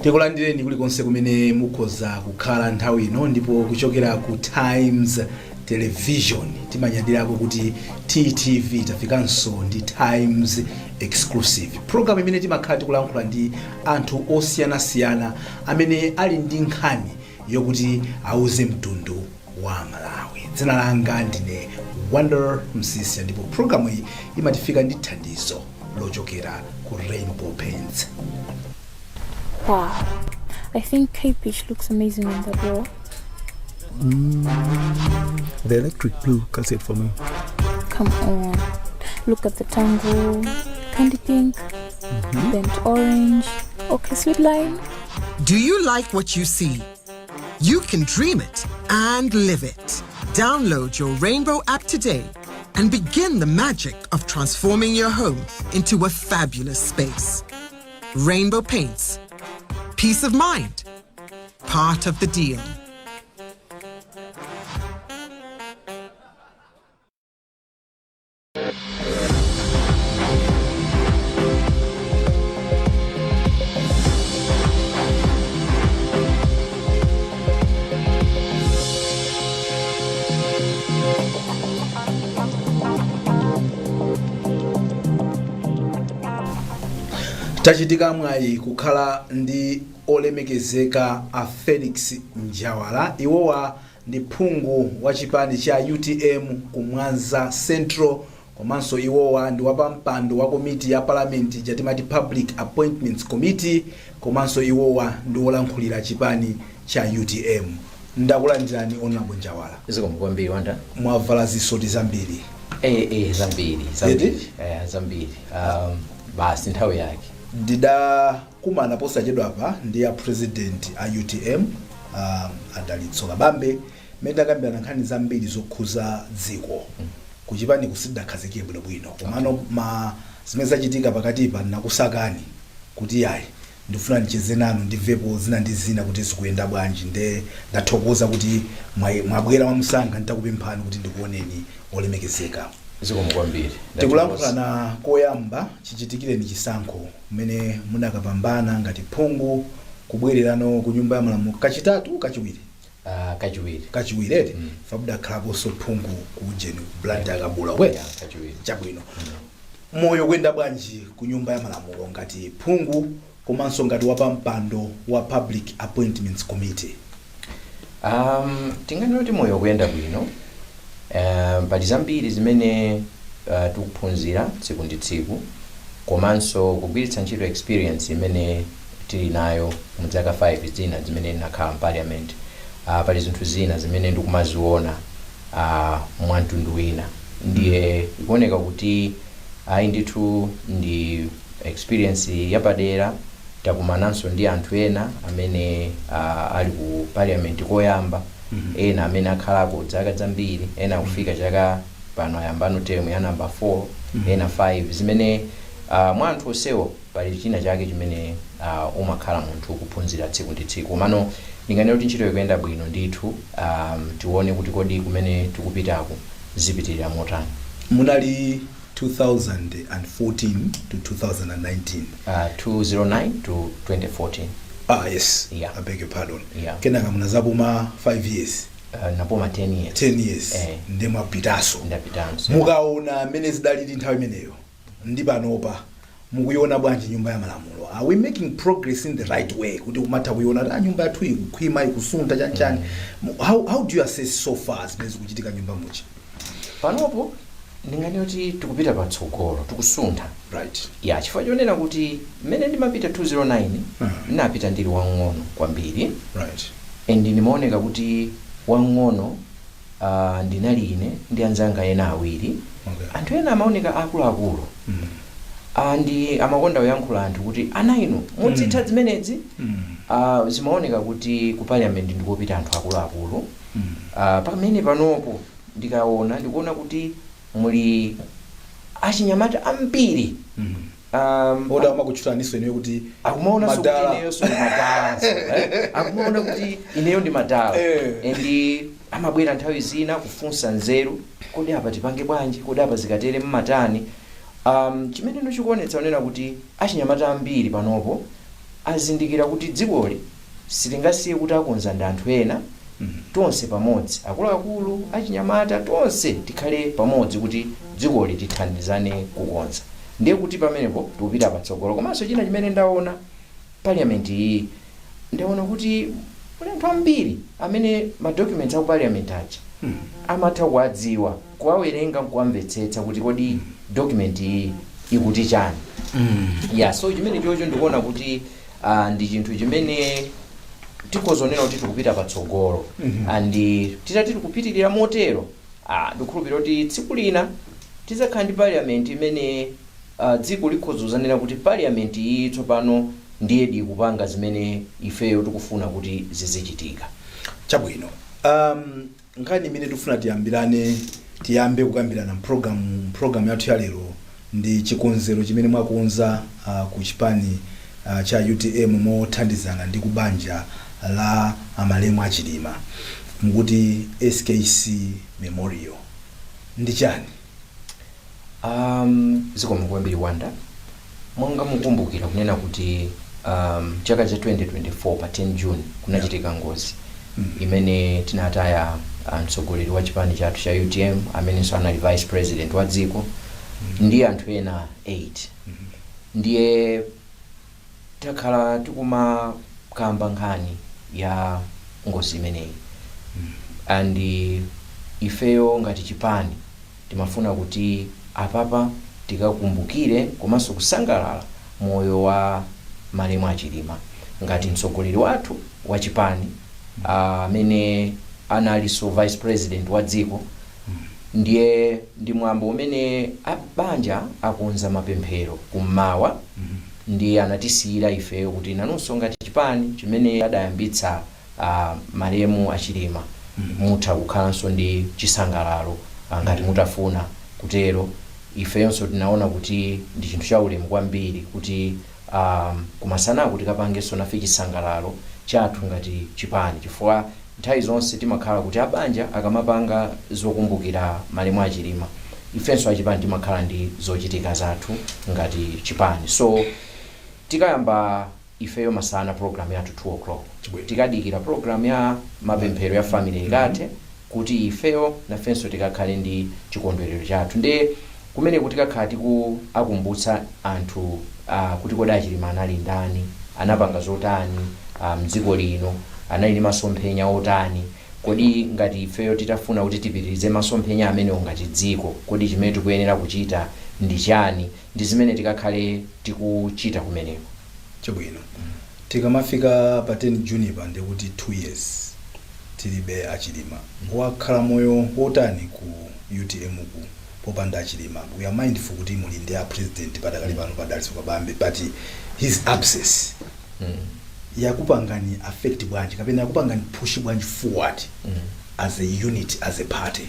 Tikulandireni kulikonse kumene mukhoza kukhala nthawi ino ndipo kuchokera ku Times Television timanyadirako kuti TTV tafikanso ndi Times Exclusive program imene timakhala tikulankhula ndi anthu osiyanasiyana amene ali ndi nkhani yokuti auze mtundu wa Malawi. Dzina langa ndine Wonder Msisi ndipo program iyi imatifika ndi thandizo lochokera ku Rainbow Paints. Wow, I think K-Pitch looks amazing on the door. The electric blue cuts it for me. Come on, look at the tango, candy pink, burnt orange, okay, sweet lime. Do you like what you see? You can dream it and live it. Download your Rainbow app today and begin the magic of transforming your home into a fabulous space. Rainbow Paints. Peace of mind. Part of the deal. Tachitika mwayi kukhala ndi olemekezeka a Felix Njawala. Iwowa ndi phungu wa chipani cha UTM kumwanza Central, komanso iwowa ndi wapampando wa komiti ya parliament jatimati Public Appointments Committee, komanso iwowa ndi olankhulira chipani cha UTM. Ndakulandirani Honorable Njawala. Kwambiri Wanda. Mwavala zisoti zambiri. Zambiri. Basi nthawi yake. Ndida kumana posachedwa apa ndi ya president a UTM Adalitso Kabambe menda kambirana nkhani zambiri zokhuza dziko kuchipani kusidakhazikike bwinobwino komano zimene zachitika pakatipa nakusakani kuti yayi ndifuna ndicheze nanu ndimvepo zina ndi zina kuti zikuyenda bwanji nde ndathokoza kuti mwabwera mwamusankha nditakupemphani kuti ndikuoneni olemekezeka. Kwambiri. Tikulankhulana koyamba chichitikire ndi chisankho mmene munakapambana ngati phungu kubwererano ku nyumba ya malamulo kachitatu kachiwiri. Kachiwiri fabuda khalaponso phungu kujeni blood akabula kachiwiri. Chabwino. Moyo kwenda bwanji ku nyumba ya malamulo ngati phungu komanso ngati wapampando wa Public Appointments Committee. Tinganena kuti moyo kwenda bwino. Pali zambiri zimene tikuphunzira tsiku ndi tsiku komanso kugwiritsa ntchito experience imene tili nayo mu zaka 5 zina zimene ndinakhala mu parliament. Pali zinthu zina zimene ndikumaziona mwa mtundu wina ndiye ikuoneka kuti ayi ndithu ndi experience yapadera. Takumananso ndi anthu ena amene ali ku parliament koyamba, ena amene akhalako zaka zambiri, ena kufika chaka pano ayambano term ya number 4, ena 5 zimene mwa anthu onsewo pali china chake chimene umakhala munthu kuphunzira tsiku ndi tsiku. Mano ndinganena kuti ntchito ikuyenda bwino ndithu. Tione kuti kodi kumene tikupitako zipitirira motani. Munali 2014 to 2019. 2009 to 2014. Yes. Yeah. I beg your pardon. Yeah. Kenaka munazapuma 5 years. Napoma 10 years. 10 years. Ndema pitaso. Ndapitanso. Mukaona mene zidalili nthawi imeneyo. Ndi panopa mukuiona bwanji nyumba ya malamulo? Are we making progress in the right way? Kuti umatha kuiona nyumba yathu ikukhwima ikusunta chanchani. How do you assess so far zimene zikuchitika nyumba muchi? Panopo ndinganena kuti tikupita patsogolo, tikusuntha. Right. Yeah, chifukwa chonena kuti mmene ndimapita 209 ndinapita ndili wang'ono kwambiri. Right. And ndimaoneka kuti wang'ono ndinali ine ndi anzanga ena awiri. Okay. Anthu ena amaoneka akuluakulu. Ndi amakonda kuyankhula anthu kuti ana inu mudzitha zimenezi. Zimaoneka kuti ku parliament ndikupita anthu akuluakulu. Pamene panopo ndikuona kuti muli achinyamata ambiri. Oda amakuchutaniso ineyo kuti akumaona kuti ineyo so madala. Akumaona kuti ineyo ndi madala. Ndi amabwera nthawi zina kufunsa nzeru kodi apa tipange bwanji, kodi apa zikatere mmatani. Chimene ndikuonetsa onena kuti achinyamata ambiri panopo azindikira kuti dzikoli sitingasiye kuti akonza ndi anthu ena tonse pamodzi, akuluakulu achinyamata tonse tikhale pamodzi kuti dzikoli tithandizane kukonza. Ndiye kuti pamenepo tikupita patsogolo. Komanso china chimene ndaona parliament iyi, ndaona kuti kuli anthu ambiri amene madocuments aku parliament aja amatha kuwadziwa, kuwawerenga, kuwamvetsetsa kuti kodi document iyi ikuti chani. So chimene chocho ndikuona kuti ndi chinthu chimene tikozonena kuti tikupita patsogolo. And titati tikupitirira motero, ndikukhulupirira kuti tsiku lina tizakhala ndi parliament imene dziko likhozozanena kuti parliament iyi tsopano ndiye ikupanga zimene ifeyo tikufuna kuti zizichitika. Chabwino. Nkhani imene tikufuna tiyambe kukambirana program yathu ya lero ndi chikonzero chimene mwakonza ku chipani cha UTM mothandizana ndi kubanja la amalemu achilima mukuti SKC Memorial ndi chani? Zikomo kwambiri Wanda. Monga mukumbukira kunena kuti chaka cha 2024 pa 10 June kunachitika ngozi imene tinataya mtsogoleri wa chipani chathu cha UTM amene anali vice president wa dziko ndi anthu ena 8. Ndiye takhala tikumakamba nkhani ya ngozi imeneyi. And ifeyo ngati chipani timafuna kuti apapa tikakumbukire komanso kusangalala moyo wa malemu achilima ngati mtsogoleri wathu wa chipani amene analinso vice president wa dziko. Ndiye ndi mwambo umene abanja akonza mapemphero kummawa. Ndiye anatisiyira ifeyo kuti nanunso ngati chipani chimene adayambitsa malemu achilima mutha kukhalanso ndi chisangalalo ngati mutafuna kutero. Ifeyonso tinaona kuti ndi chinthu cha ulemu kwambiri kuti kumasanaku tikapangenso nafe chisangalalo chathu ngati chipani, chifukwa nthawi zonse timakhala kuti abanja akamapanga zokumbukira malemu achilima, ifenso achipani timakhala ndi zochitika zathu ngati chipani. So tikayamba ifeyo masana program yathu 2 o'clock, tikadikira program ya mapemphero ya family ikathe kuti ifeyo nafenso tikakhale ndi chikondwerero chathu. Ndiye kumene kuti tikakhala tikukumbutsa anthu kuti kodi achilima anali ndani, anapanga zotani mdziko lino, anali ndi masomphenya otani, kodi ngati ifeyo titafuna kuti tipitirize masomphenya amenewo ngati dziko, kodi chimene tikuyenera kuchita ndi chani, ndi zimene tikakhale tikuchita kumeneko. Chabwino. Tikamafika pa 10 June pa ndi kuti 2 years tilibe achilima. Wakhala moyo wotani ku UTM ku popanda achilima? We are mindful kuti muli ndi president patakali pano padalitso kabambe, but his absence yakupangani affect bwanji kapena yakupangani push bwanji forward as a unit, as a party?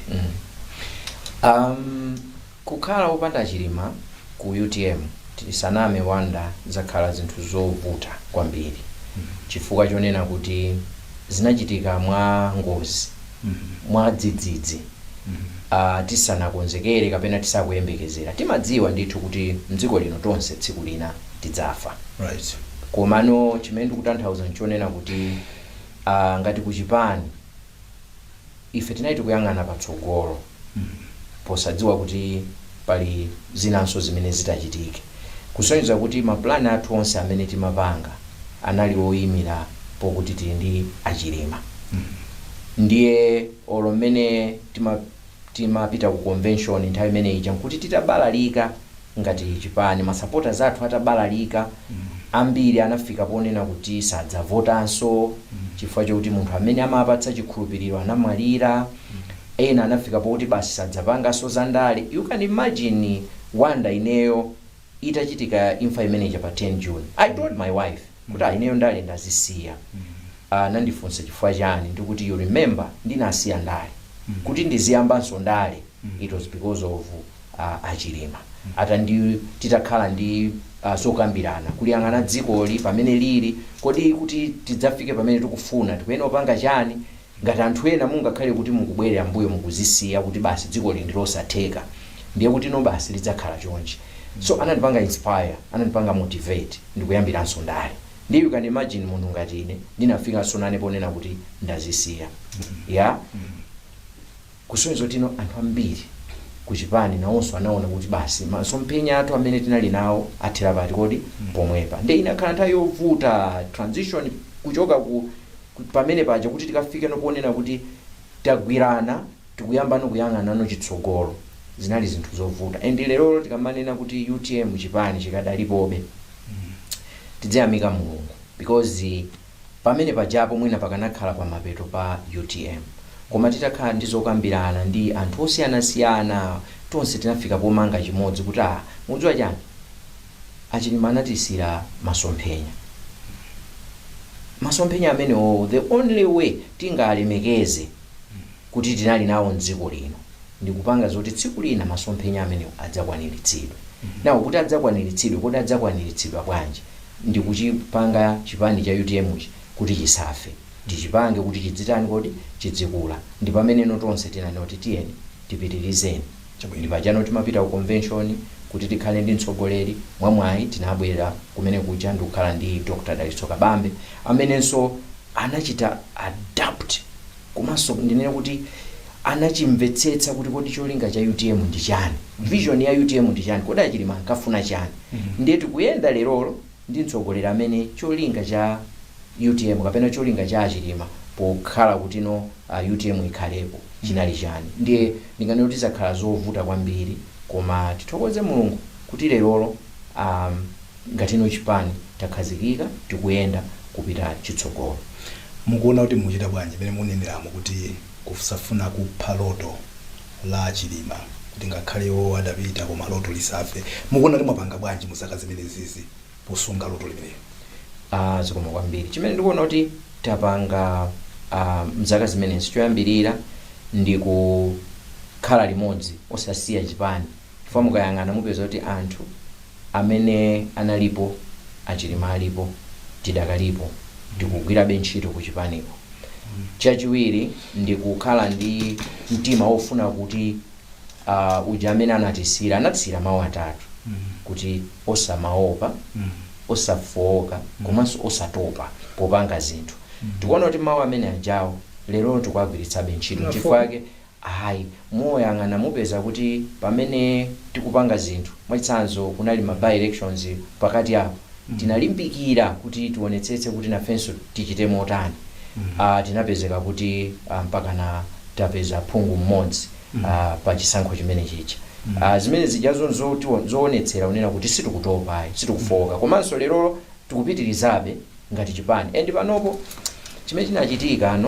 Kukhala wopanda achilima ku UTM tisaname Wanda zakhala zinthu zovuta kwambiri, chifukwa chonena kuti zinachitika mwa ngozi, mwa dzidzidzi, tisanakonzekere kapena tisakuyembekezera. Timadziwa ndithu kuti mdziko lino tonse tsiku lina tidzafa. Right. Komano chimene ndikutanthauza nchonena kuti ngati kuchipani ife tinali tikuyang'ana patsogolo posadziwa kuti pali zinanso zimene zitachitike, kusonyeza kuti maplani athu onse amene timapanga anali oyimira pokuti tili ndi achilima. Ndiye olo mmene timapita ku convention nthawi imeneyi nkuti titabalalika ngati chipani, masupporters athu atabalalika, ambiri anafika ponena kuti sadzavotanso chifukwa chokuti munthu amene amapatsa chikhulupiriro anamwalira. Ena anafika pokuti basi sadzapanganso zandale. You can imagine Wanda ineyo itachitika imfa imeneyi pa 10 June. I told my wife kuti ineyo ndale ndazisiya. Nandifunsa chifukwa chani, ndikuti you remember ndinasiya ndale kuti ndiziyambanso ndale, it was because of achilima. Ata ndi titakhala ndi sokambirana kuliyang'ana dzikoli pamene lili, kodi kuti tidzafike pamene tikufuna tikuyenera kupanga chani, ngati anthu ena mungakhale kuti mukubwerera mbuyo mukuzisiya kuti basi dziko lili ndilosatheka, ndiye kuti no basi lidzakhala chonchi. So anandipanga inspire, anandipanga motivate ndikuyambiranso ndale ndi you can imagine munthu ngati ine ndinafika sonane ponena kuti ndazisiya ya kusonyeza tino anthu ambiri kuchipani nawonso anaona kuti basi masomphenya athu amene tinali nawo athera pati kodi pomwepa ndi inakhala nthawi yovuta transition kuchoka pamene paja kuti tikafike nokuonena kuti tagwirana tikuyamba nokuyang'ana chitsogolo zinali zinthu zovuta and lero tikamanena kuti UTM chipani chikadalipobe tidzayamika Mulungu because pamene pajapo mwina pakanakhala pa mapeto pa UTM koma titakhala ndizokambirana ndi anthu osiyanasiyana tonse tinafika pomanga chimodzi kuti mudziwa chani Achilima anatisira masomphenya amenewo the only way tingalemekeze kuti tinali nawo mdziko lino ndikupanga zoti tsiku lina masomphenya amenewo adzakwaniritsidwe nawo kuti adzakwaniritsidwe kodi adzakwaniritsidwa bwanji ndikuchipanga chipani cha UTM kuti chisafe tichipange kuti chidzitani kodi chidzikula ndi pameneno tonse tinanena kuti tiyeni tipitirizeni ndi pajano timapita ku convention kuti tikhale ndi mtsogoleri mwamwayi tinabwera kumene kuja ndikukhala ndi Dr. Daliso Kabambe amenenso anachita adapt komanso ndinene kuti anachimvetsetsa kuti kodi cholinga cha UTM ndi chani vision ya UTM ndi chani kodi Achilima ankafuna chani ndiye tikuyenda lerolo ndi mtsogoleri amene cholinga cha UTM kapena cholinga cha Achilima pokhala kuti UTM ikhalepo chinali chani ndiye ndinganena kuti zakhala zovuta kwambiri koma tithokoze Mulungu kuti lerolo ngatino chipani takhazikika tikuyenda kupita chitsogolo. Mukuona kuti muchita bwanji pamene muneneramo kuti kusafuna kupha loto la Achilima kuti ngakhalewo adapita koma loto lisafe mukuona kuti mwapanga bwanji muzaka zimenezi posunga loto limenelo? Zikoma kwambiri chimene ndikuona kuti tapanga mzaka zimenezi choyambirira ndi kukhala limodzi osasiya chipani chifukwa mukayang'ana mupeza kuti anthu amene analipo Achilima alipo tidakalipo ndikugwirabe ntchito ku chipaniko. Chachiwiri ndikukhala ndi mtima wofuna kuti uja amene anatisira mawu atatu kuti osamaopa osafoka komanso osatopa popanga zinthu tikuona kuti mawu amene ajawo lero tikuagwiritsabe ntchito chifukwa moyang'ana mupeza kuti pamene tikupanga zinthu mwachitsanzo kunali ma by elections pakati apo tinalimbikira kuti tionetsetse kuti nafenso tichite motani tinapezeka kuti mpaka tapeza phungu mmodzi pa chisankho chimene chicha zimene zijazo zoonetsera unena kuti situkutopa situkufoka komanso lero tikupitirizabe ngati chipani and panopo chimene chinachitika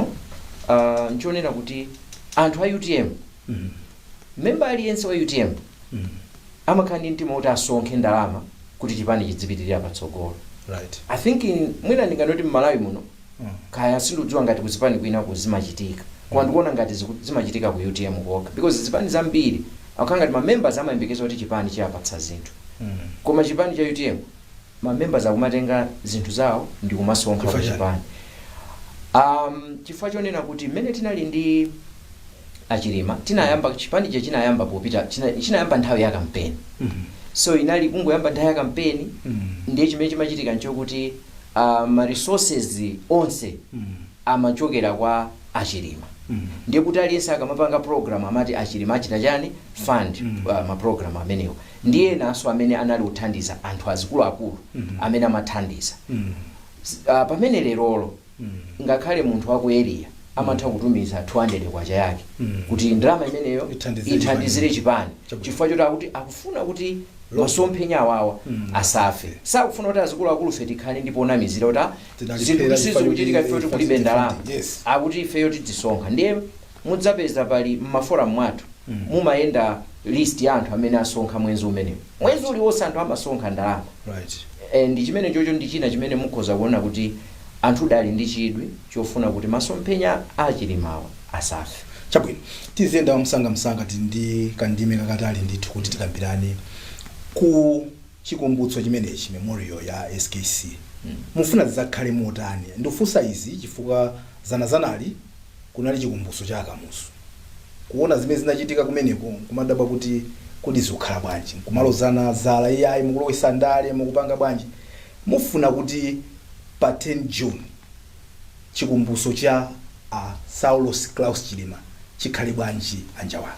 nchonena kuti anthu a UTM member aliyense wa UTM amakhala ndi mtima kuti asonkhe ndalama kuti chipani chidzipitirira patsogolo. Right. I think mwina ndinganoti m'Malawi muno kaya sindidziwa ngati kuzipani kwina kuzimachitika koma ndikuona ngati zimachitika ku UTM kokha because zipani zambiri akukhala ngati ma members amayembekeza kuti chipani chiyapatsa zinthu koma chipani cha UTM ma members akumatenga zinthu zawo ndi kumasonkha ku chipani. Chifukwa chonena kuti mmene tinali ndi Achilima tinayamba chipani chinayamba popita chinayamba nthawi ya kampeni so inali kungoyamba nthawi ya kampeni ndiye chimene chimachitika nchokuti ma resources onse amachokera kwa Achilima ndiye kuti aliyense akamapanga program amati Achilima achita chani fund ma program amenewo ndiye naso amene anali kuthandiza anthu akulu amene amathandiza pamene lerolo ngakhale munthu wa ku area amatha kutumiza 200 kwacha yake kuti ndalama imeneyo ithandizire chipani chifukwa choti akuti akufuna kuti masomphenya awawa asafe sakufuna kuti akulu fe tikhale ndipo namizira kuti zinthu sizikuchitika ife kuti kulibe ndalama akuti ifeyo tidzisonkha ndiye mudzapeza pali m'maforum mwathu mumayenda list ya anthu amene asonkha mwezi umenewo mwezi uliwonse anthu amasonkha ndalama ndi chimene chocho ndi china chimene mukhoza kuona kuti anthu dali ndi chidwi chofuna kuti masomphenya Achilimawa asafe. Chabwino tizenda msanga ndi kandime kakatali ndithu kuti tikambirane ku chikumbutso chimenechi memorial ya SKC mufuna zizakhale motani ndifunsa izi chifukwa zanali kunali chikumbutso cha Kamuzu kuona zimene zinachitika kumeneko kumadabwa kuti kodi zikhala bwanji kumalozana zala AI mukulowesa ndale mukupanga bwanji mufuna kuti pa 10 June chikumbutso cha Saulos Klaus Chilima chikhale bwanji Anjawala?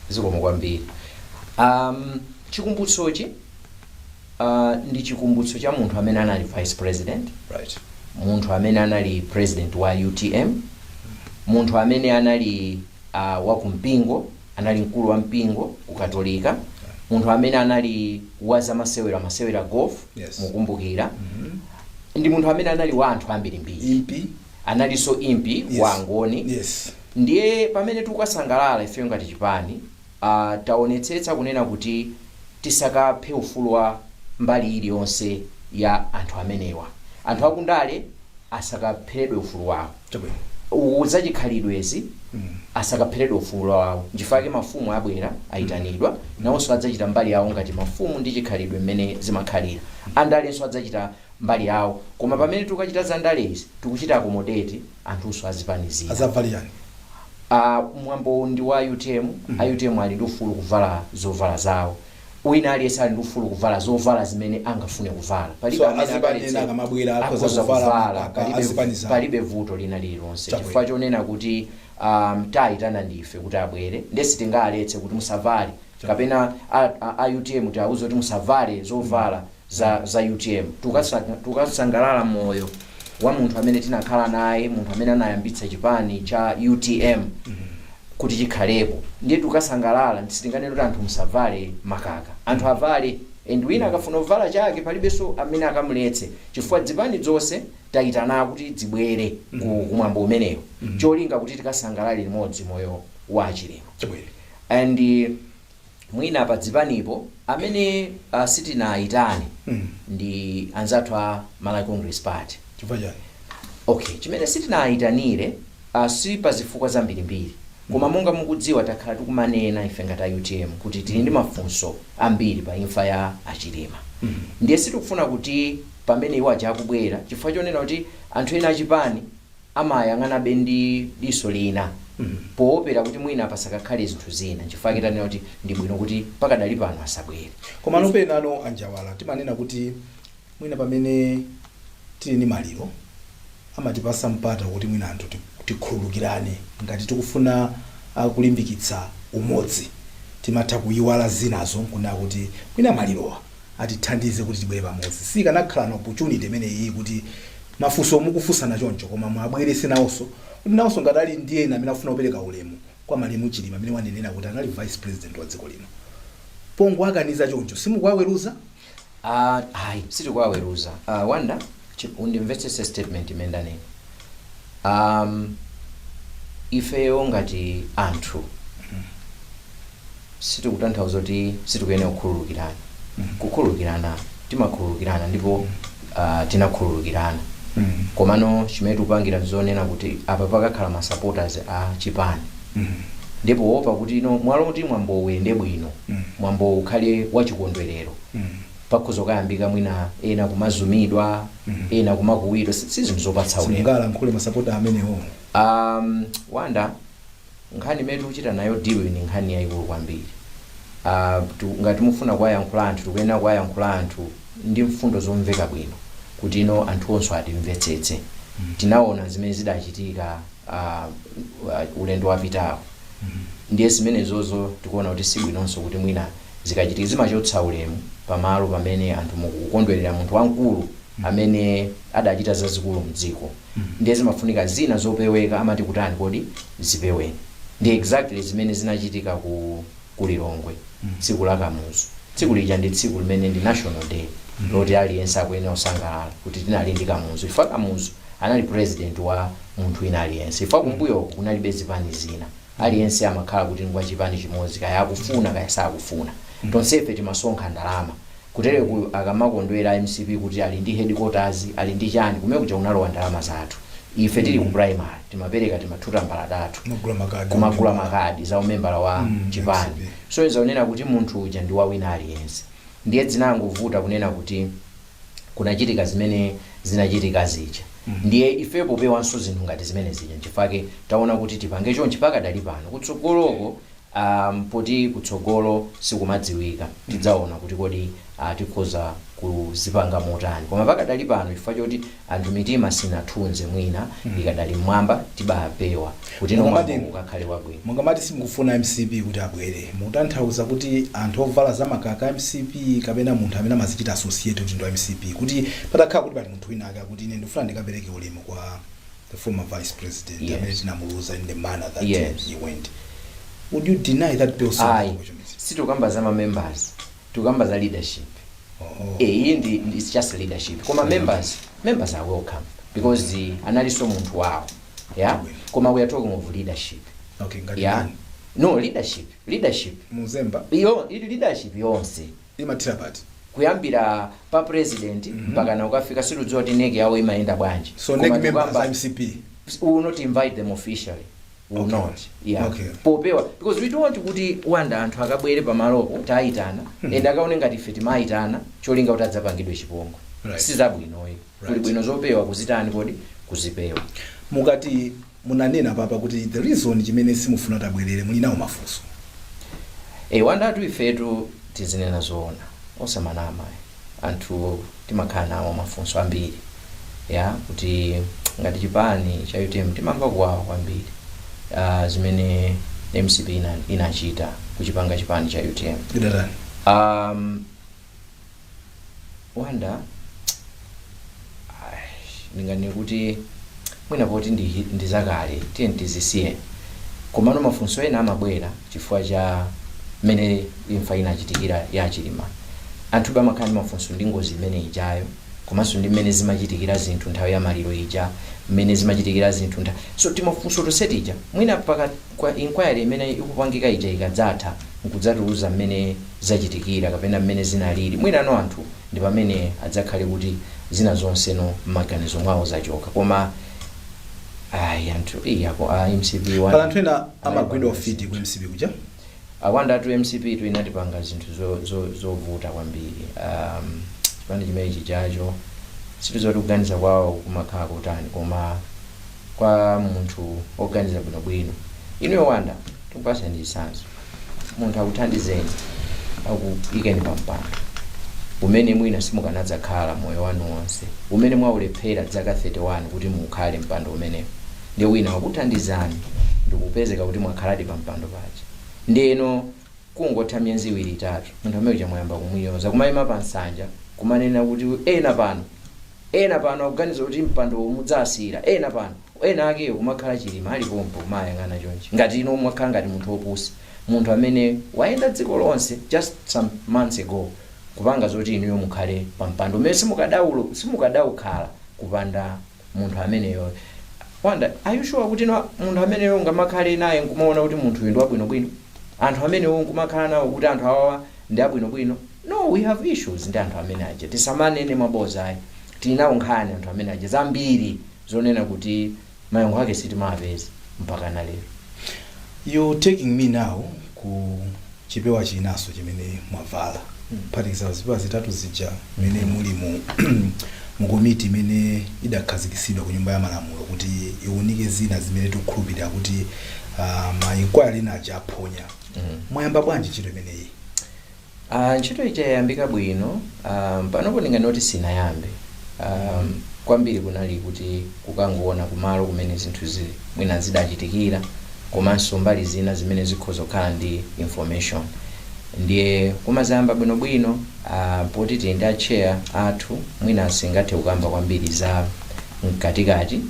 Zikomo kwambiri. Chikumbutsochi ndi chikumbutso cha munthu amene anali vice president, right, munthu amene anali president wa UTM, munthu amene anali wa kumpingo, anali mkulu wa mpingo ukatolika, munthu amene anali wa masewera golf, yes, mukumbukira, ndi munthu amene anali wa anthu ambirimbiri, impi, analinso impi, yes, wa Angoni, yes. Ndiye pamene tikukasangalala ife ngati chipani taonetsetsa kunena kuti tisakaphe ufulu wa mbali iliyonse ya anthu amenewa. Anthu akundale asakapheredwe ufulu wawo. Uzachikhalidwezi asakapheredwe ufulu wawo. Njifake mafumu abwera ayitanidwa nawonso adzachita mbali yawo ngati mafumu ndi chikhalidwe mmene zimakhalira. Andalenso adzachita mbali yawo. Koma pamene tukachita za ndalezi tikuchita accommodate anthunso azipanizira. Azavaliyani. Mwambo ndi wa UTM, UTM ali ndi ufulu kuvala zovala zawo. Wina aliyense ali ndi ufulu kuvala zovala zimene angafune kuvala. Palibe amene akamabwera akhoza kuvala palibe vuto lina lililonse. Chifukwa chonena kuti tayitana ndife kuti abwere ndesi tingaletse kuti musavale kapena UTM tiauze kuti musavale zovala za UTM. Tukasangalala moyo wa munthu amene tinakhala naye, munthu amene anayambitsa chipani cha UTM kuti chikhalepo. Ndiye tukasangalala sitinganene kuti anthu musavale makaka, anthu avale, and wina akafuna kuvala chake palibenso amene akamuletse, chifukwa dzipani zonse tayitana kuti zibwere kumwambo umenewo, cholinga kuti tikasangalale limodzi moyo wa Chilima. And mwina pa dzipanipo amene sitinayitane ndi anzathu a Malawi Congress Party. Okay, chimene sitinayitanire si pa zifukwa zambirimbiri, koma monga mukudziwa takhala tikumanena ife ngati UTM kuti tili ndi mafunso ambiri pa imfa ya Achilima. Ndiye sitikufuna kuti pamene iwo aja akubwera, chifukwa chonena kuti anthu ena achipani amayang'anabe ndi diso lina poopera kuti mwina pasakakhale zinthu zina, chifukwa kitanena kuti ndi bwino kuti pakadali pano asabwere. Koma nopenano Anjawala timanena kuti mwina pamene tili ndi maliro amatipasa mpata kuti mwina anthu tikhululukirane ngati tikufuna kulimbikitsa umodzi, timatha kuyiwala zinazo kuna kuti mwina malirowa atithandize kuti tibwere pamodzi. Sikanakhala na opportunity imene iyi kuti mafunso mukufunsana choncho koma mwabwerese nawonso kuti nawonso ngati ali ndiye ena amene afuna kupereka ulemu kwa Malemu Chilima amene wanenena kuti anali vice president wa dziko lino. Pongo akaniza choncho simukuwaweruza? Hayi, sitikuwaweruza. Wanda undimvetsese statement imene ifeyo ngati anthu sitikutanthauza kuti sitikuyene kukhululukirana. Kukhululukirana timakhululukirana ndipo tinakhululukirana. Komano chimene tupangira zonena kuti apa pakakhala ma supporters a chipani. Ndipo wopa kuti mwalo kuti mwambo uyende bwino, mwambo ukhale wachikondwerero, pakhoza kuyambika mwina ena kumazumidwa, ena kumakuwidwa, si zinthu zopatsa ulemu. Singala nkhule ma supporter amenewo. Wanda nkhani imene tikuchita nayo deal ni nkhani yayikulu kwambiri. Ngati mufuna kuwayankhula anthu tikuyena kuwayankhula anthu ndi mfundo zomveka bwino kuti anthu onso atimvetsetse. Tinaona zimene zidachitika ulendo wapitawo. Ndiye zimene zozo tikuona kuti si bwinonso kuti mwina zikachitika zimachotsa ulemu pamalo pamene anthu mukukondwerera munthu wankulu amene adachita zazikulu mdziko. Ndiye zimafunika zina zopeweka amati kutani kodi zipeweni. Ndi exactly zimene zinachitika ku Lilongwe tsiku la Kamuzu. Tsiku lija ndi tsiku limene ndi national day loti aliyense akuyenera kusangalala kuti tinali ndi Kamuzu. Chifukwa Kamuzu anali president wa munthu ina aliyense. Chifukwa kumbuyo kunalibe zipani zina. Aliyense amakhala kuti ngwa chipani chimodzi kaya akufuna kaya sakufuna. Tonsefe timasonkha ndalama. Kutere akamakondwera MCP kuti ali ndi headquarters, ali ndi chani kumene kuja unalowa ndalama zathu. Ife tili ku primary timapereka timathuta mbala tatu kumagula makadi za umembala wa chipani. So izaonena kuti munthu uja ndi wawina aliyense. Ndiye zinangovuta kunena kuti kunachitika zimene zinachitika zija. Ndiye ife popewanso zinthu ngati zimene zija chifukwa taona kuti tipange chonchi pakadali pano kutsogoloko. Poti kutsogolo sikumadziwika tidzaona kuti kodi tikhoza kuzipanga motani koma pakadali pano chifukwa choti anthu mitima sinathunze mwina ikadali mmwamba tibapewa kuti ukakhale wabwino. Mungamati simukufuna MCP kuti abwere mutanthauza kuti anthu ovala zamakaka MCP kapena munthu amene amazichita associate kuti ndo MCP kuti patakhala kuti pali munthu wina kuti ine ndifuna ndikapereke ulemu kwa the former vice president amene tinamuluza in the manner that he went. Would you deny that person? Situkamba za members, tukamba za leadership. It's just leadership. Koma members are welcome because analiso muntu wao. Yeah. Koma we are talking of leadership. Okay, yeah. No, leadership. Muzemba. Leadership yonse. Imatira part. Kuyambira pa president mpaka na ukafika sirudzo oti nege yawo imaenda bwanji. So nege members MCP. We will not invite them officially. Will not. Yeah. Okay. Popewa because we don't want kuti wanda anthu akabwere pamalopo taitana enda kaone ngati feti maitana cholinga utadzapangidwe chipongo. Sizabwino kuli bwino zopewa kuzitani kodi kuzipewa. Mukati munanena papa kuti the reason chimene simufuna tabwerere muli nawo mafunso. Wanda atu ifetu tizinena zoona osamanama anthu timakhala nawo mafunso ambiri ya kuti ngati chipani cha UTM timamva kuwawa kwambiri zimene MCP inachita kuchipanga chipani cha UTM. Wanda ndingani kuti mwina poti ndizakale tizisiye komano mafunso ena amabwera chifukwa cha mene imfa inachitikira ya Chilima. Anthu bamakhala mafunso ndi ngozi imene ijayo komanso ndi mmene zimachitikira zinthu nthawi ya maliro ija mmene zimachitikira zinthu so timafunso tosetija mwina paka kwa inquiry imene ikupangika ija ikadzatha nkudzatiuza mmene zachitikira kapena mmene zinalili mwina no anthu ndi pamene adzakhale kuti zina zonse no maganizo mwawo zachoka koma anthu iyako MCP wala anthu ena amagwidwa ofiti ku MCP kuja Wanda tu MCP tu inatipanga zinthu zovuta kwambiri chipani chimene chijacho sitizoti kuganiza kwawo kumakhala kutani koma kwa munthu oganiza bwinobwino inuyo Wanda tukupasa ndi chitsanzo munthu akuthandizeni akuyikeni pampando umene mwina simukanadzakhala moyo wanu wonse umene mwaulephera zaka 31 kuti mukhale mpando umenewo ndi wina wakuthandizani ndikupezeka kuti mwakhaladi pampando paja ndeno kungotha miyezi 2-3 munthu amene chamuyamba kumwiyoza kumayima pa nsanja kumanena kuti ena pano akuganiza kuti mpando mudzasira ena akeyo kumakhala Chilima ali pompo kumayang'ana chonchi ngati ino mwakhala ngati munthu opusa munthu amene wayenda dziko lonse just some months ago kupanga zoti inuyo mukhale pampando umene simukadaukhala kupanda munthu ameneyo. Wanda, are you sure kuti munthu ameneyo ngamakhale naye nkumaona kuti munthu uyu ndi wabwinobwino anthu amenewo nkumakhala nawo kuti anthu awawa ndi abwinobwino? No, we have issues ndi anthu amene aja tisamanene maboza ayi tilinawo nkhani anthu amene aja zambiri zonena kuti mayankho ake sitimapeza mpaka na lero. You taking me now ku chipewa chinaso chimene mwavala phatikiza zipewa zitatu zija mene muli mu komiti imene idakhazikitsidwa ku nyumba ya malamulo kuti iwunike zina zimene tikukhulupirira kuti ma-inquiry naja aphonya. Mwayamba bwanji ntchito imeneyi? Ntchito ija yayambika bwino panopo ndinganoti sinayambe kwambiri kunali kuti kukangoona kumalo kumene zinthu mwina zidachitikira komanso mbali zina zimene zikhoza kukhala ndi information ndiye kumazayamba bwinobwino poti tiyenda chair athu mwina singathe kukamba kwambiri za mkatikati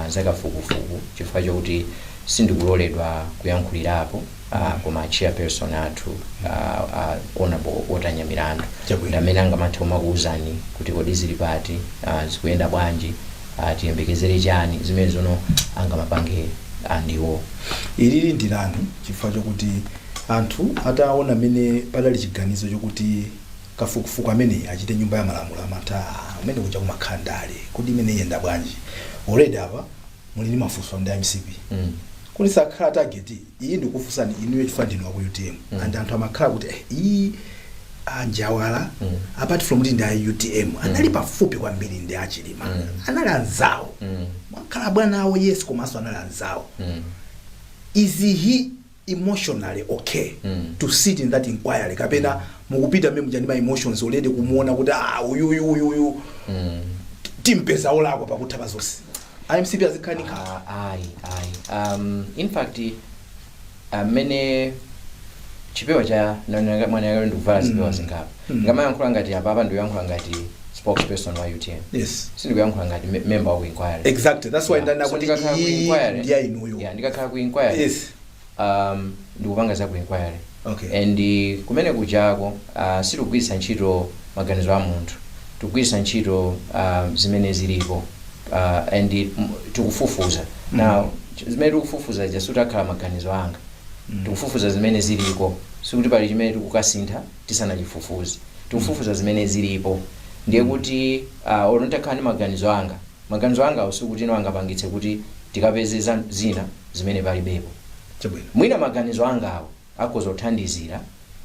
zakafukufuku chifukwa chokuti sindikuloledwa kuyankhulirapo koma chairperson athu honorable Otanya Mirandu ndamene angamathe kumakuwuzani kuti kodi zili pati zikuyenda bwanji tiyembekezere chani zimene zono angamapange andiwo. Ilili ndilani chifukwa chokuti anthu ataona mene padali chiganizo chokuti kafukufuku amene achite nyumba ya malamulo amata amene kuja kumakhandale kuti imene yenda bwanji already apa muli ni mafunso ndi MCP kuti sakhala target iyi ndikufunsani inuyo chifukwa ndinu wa UTM and anthu amakhala kuti iyi anjawala apart from kuti ndi a UTM anali pafupi kwambiri ndi a Chilima anali anzawo mwakhala bwanawo yes komanso anali anzawo. Is he emotionally okay to sit in that inquiry kapena mukupita mmene mujandima emotions already kumuona kuti uyu timpeza olakwa pakutha zonse IMCP azikhanika in fact mene chipewa cha mwana yake ndikuvala zipewa zingapo ngamayankhula ngati apa ndikuyankhula ngati spokesperson wa UTM. Yes. Sindikuyankhula ngati member of inquiry. Exactly. That's why ndana kuti inquiry. Ndiya inuyo. Yeah, ndikakhala ku inquiry. Yes. Ndikupanga za ku inquiry. Okay. And kumene kujako sitikugwiritsa ntchito maganizo a munthu. Tikugwiritsa ntchito zimene zilipo and tikufufuza. Now zimene tikufufuza jasutakhala maganizo anga. Tikufufuza zimene ziliko. Sikuti pali chimene tikukasintha tisanachifufuze. Tikufufuza zimene zilipo. Ndiye kuti olontakhala ndi maganizo anga usikuti ino angapangitse kuti tikapeze zina zimene palibepo. Chabwino. Mwina maganizo anga awo akozothandizira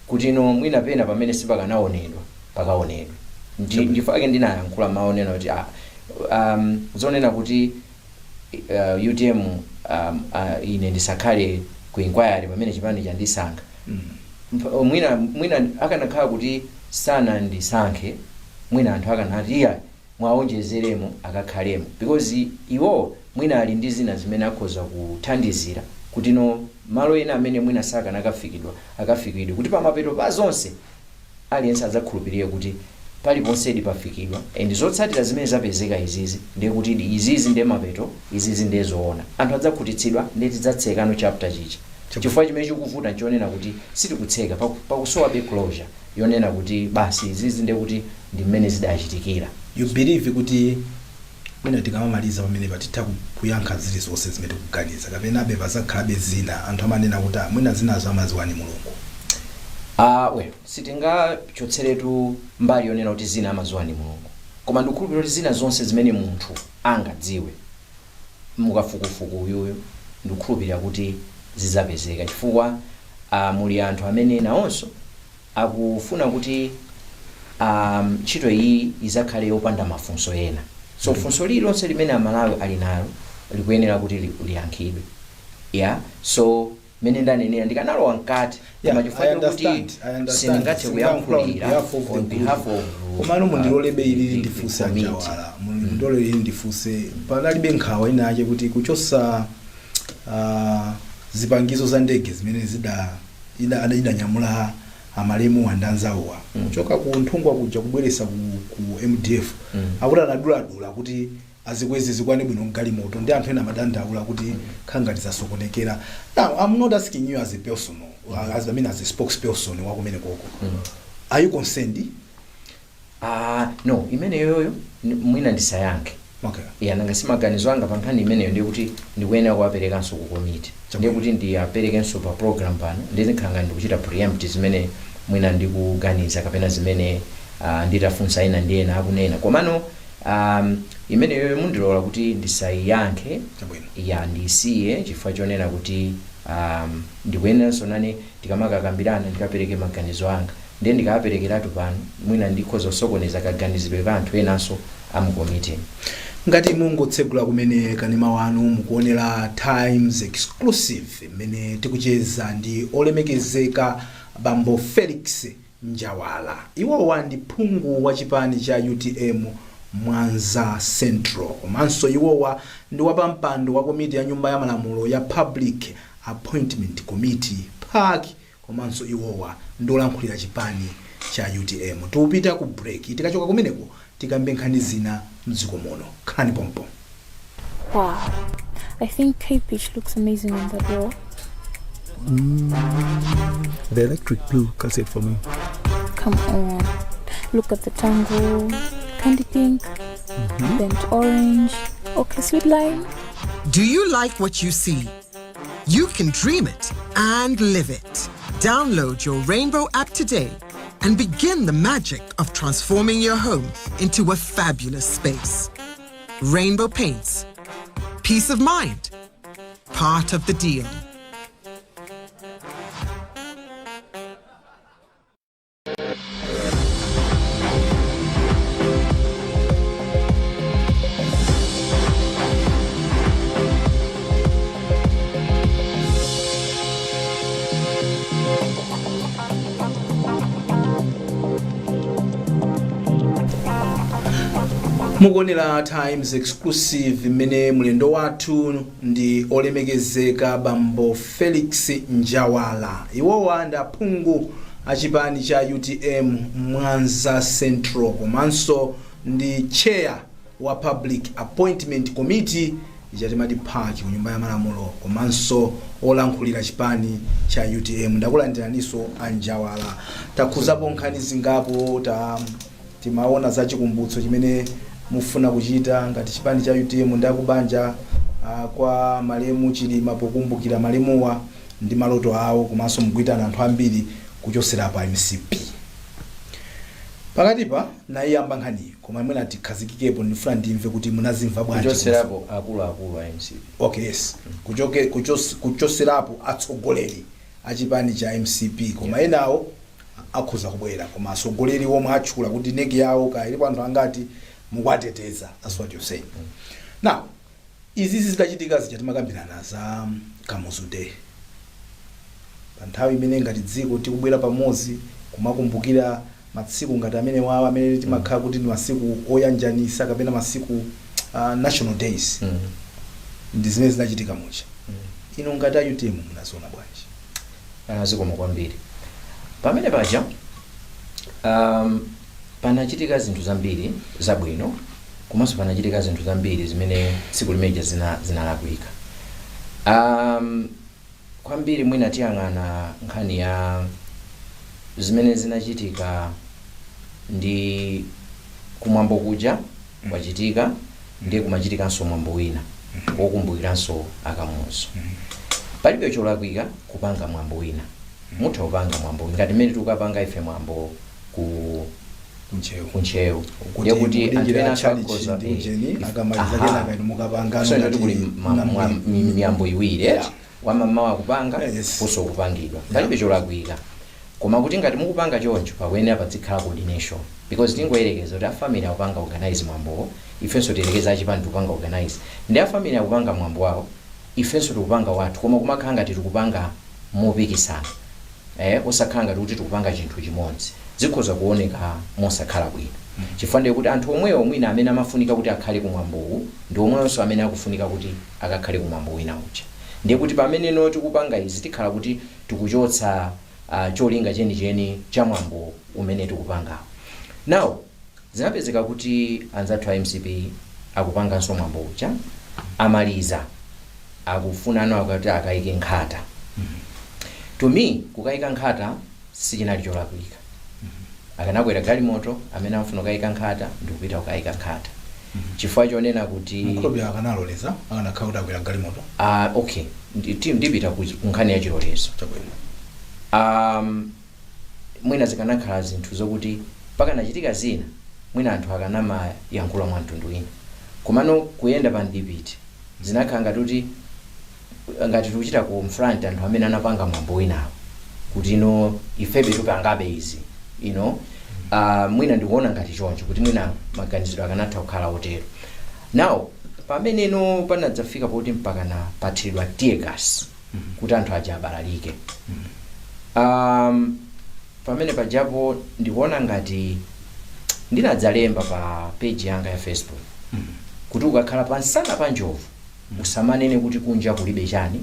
kuti ino mwina pena pamene sipakanaonedwa pakaonedwa. Ndifake ndinayankhula maonena kuti zonena kuti UTM ine ndisakhale ku inquiry pamene chipani chandisankha. Mwina akanakhala kuti sana ndisankhe mwina anthu akanati iya mwaonjezeremo akakhalemo because iwo mwina ali ndi zina zimene akhoza kuthandizira kuti no malo ena amene mwina saka akafikidwe kuti pamapeto pa zonse aliyense adzakhulupirire kuti paliponse pafikidwa and zotsatira zimene zapezeka izizi ndiye kuti izizi ndiye mapeto izizi ndiye zoona anthu adzakhutitsidwa ndiye tidzatseka no chapter chicha chifukwa chimene chikuvuta nchionena kuti sitikutseka pakusowa be closure yonena kuti basi izizi ndiye kuti ndi mmene zidachitikira. You believe kuti mwina tikamamaliza pamene patitha kuyankha zili zonse zimene tikuganiza kapena be pazakhalabe zina anthu amanena kuti mwina zinazo amaziwani mulungu? Sitingachotseretu mbali yonena kuti zina amaziwani mulungu koma ndikukhulupirira kuti zina zonse zimene munthu angadziwe mukafukufuku uyuyo ndikukhulupirira kuti zizapezeka chifukwa muli anthu amene nawonso akufuna kuti ntchito iyi izakhale yopanda mafunso ena so funso lililonse limene amalawi ali nalo likuyenera kuti liyankhidwe so mene ndanenera ndikanalowa mkati koma chifukwa kuti sindingathe kuyankhulira on behalf of komano mundilolebe ili ndifunse Njawala mundilole ili ndifunse panalibe nkhawa inache kuti kuchosa zipangizo za ndege zimene idanyamula amalemu andanzawa kuchoka ku nthungwa kuja kubweresa ku MDF akuti anaduladula kuti azikwezi zikwane bwino mgalimoto ndi anthu ena madandaula kuti khangati zasokonekera. Now I'm not asking you as a person as a spokesperson wa kumene koko. Are you concerned? No, imene yoyo mwina ndisayankhe. Okay. Nangasima maganizo anga pankhani imeneyo ndiye kuti ndikuyenera kuwaperekanso ku committee. Ndiye kuti ndiyaperekenso pa program pano ndizikhanga ndikuchita preempt zimene mwina ndikuganiza kapena zimene nditafunsa ina ndiye na akunena. Komano imene yoyo mundilola kuti ndisayankhe ndisiye chifukwa chonena kuti ndikuyeneranso nane tikamakakambirana ndikapereke maganizo anga ndiye ndikawaperekeratu pano mwina ndikhoza kusokoneza kaganizidwe ka anthu enanso amukomiti. Ngati mungotsegula kumene kanema wanu mukuonera Times Exclusive mene tikucheza ndi olemekezeka Bambo Felix Njawala. Iwowa ndi phungu wa chipani cha UTM Mwanza Central. Komanso iwowa ndi wapampando wa komiti ya nyumba ya malamulo ya Public Appointment Committee PAC. Komanso iwowa ndolankhulira chipani cha UTM. Tupita ku break. Tikachoka kumeneko tikambe nkhani zina mdziko muno. Khalani pompo. Wow. I think K-Pitch looks amazing on the door. The electric blue cassette for me. Come on. Look at the tango, candy pink, burnt orange, okay, sweet lime. Do you like what you see? You can dream it and live it. Download your Rainbow app today and begin the magic of transforming your home into a fabulous space. Rainbow Paints. Peace of mind. Part of the deal. mukuonera Times Exclusive imene mulendo wathu ndi olemekezeka bambo Felix Njawala. Iwowa ndi aphungu achipani cha UTM Mwanza Central komanso ndi chair wa Public Appointment Committee ichatimati park ku nyumba ya malamulo komanso olankhulira chipani cha UTM. Ndakulandiraniso Anjawala. Takhuzapo nkhani zingapo timaona za chikumbutso chimene mufuna kuchita ngati chipani cha UTM ndakubanja kwa malemu Chilima pokumbukira malemuwa ndi maloto awo komanso mkuitana anthu ambiri kuchosera pa MCP. Pakatipa naiyamba nkhani koma mwina tikhazikikepo ndifuna ndimve kuti munazimva bwanji kuchoserapo akulu a MCP. Okay, yes. Kuchoserapo atsogoleri achipani cha MCP koma enawo akhuza kubwera koma atsogoleri omwe atchula kuti negi yawo kailipo anthu angati mukwateteza. That's what you're saying. Now, izi zitachitika zichatimakambirana za Kamuzu Day. Panthawi imene ngati dziko tikubwera pamodzi kumakumbukira masiku ngati amene wawa amene timakhala kuti ndi masiku oyanjanisa kapena masiku national days. Ndi zimene zinachitika mucha. Ino ngati UTM munaziona bwanji? Anazikoma kwambiri. Pamene paja panachitika zinthu zambiri zabwino komanso panachitika zinthu zambiri zimene tsiku limeja zinalakwika. Kwambiri mwina tiyang'ana nkhani ya zimene zinachitika ndi kumwambo kuja kwachitika ndiye kumachitikanso mwambo wina wokumbukiranso akamuzu. Palibe cholakwika kupanga mwambo wina, mutha kupanga mwambo ngati mmene tikupanga ife mwambo ku kunchewu ndiye kuti anthu ena achakoza miyambo iwiri wamama wakupanga kuso kupangidwa. Palibe cholakwika koma kuti ngati mukupanga choncho pawene apadzikhala coordination because tingoyerekeza kuti afamily akupanga organize mwambo ifenso tiyerekeza achipani tikupanga organize ndi afamily akupanga mwambo wawo ifenso tikupanga wathu koma kumakhala ngati tikupanga mopikisana osakhala ngati kuti tikupanga chinthu chimodzi zikhoza kuoneka mosakhala bwino. Chifukwa kuti anthu omwewo mwina amene amafunika kuti akhale kumwambowu ndi omweyonso amene akufunika kuti akakhale kumwambo wina uja. Ndiye kuti pamene no tikupanga izi tikhala kuti tikuchotsa cholinga chenicheni cha mwambo umene tikupanga. Now zinapezeka kuti anzathu a MCP akupanganso mwambo uja amaliza akufunano akuti akaike nkhata. To me kukaika nkhata sichinali cholakwika. Akanakwera galimoto amene amfuna kukaika nkhata ndikupita kukaika nkhata. Chifukwa chonena kuti mkrobi akanaloleza akanakhala kuti akwera galimoto. Okay, ndipita ku nkhani ya chilolezo. Mwina zikanakhala zinthu zokuti pakanachitika zina mwina anthu akanama yankhula mwa mtundu wina komano kuyenda pa ndipiti zinakhala ngati tikuchita ku mfront anthu amene anapanga mwambo winawo kuti ino ifebe tupangabe izi mwina ndikuona ngati choncho kuti mwina maganiziro akanatha kukhala otero. Now pamene ino panadzafika poti mpakana pathiridwa tear gas kuti anthu aja abalalike. Pamene pajapo ndikuona ngati ndinadzalemba pa page yanga ya Facebook kuti ukakhala pansana pa njovu usamanene kuti kunja kulibe chani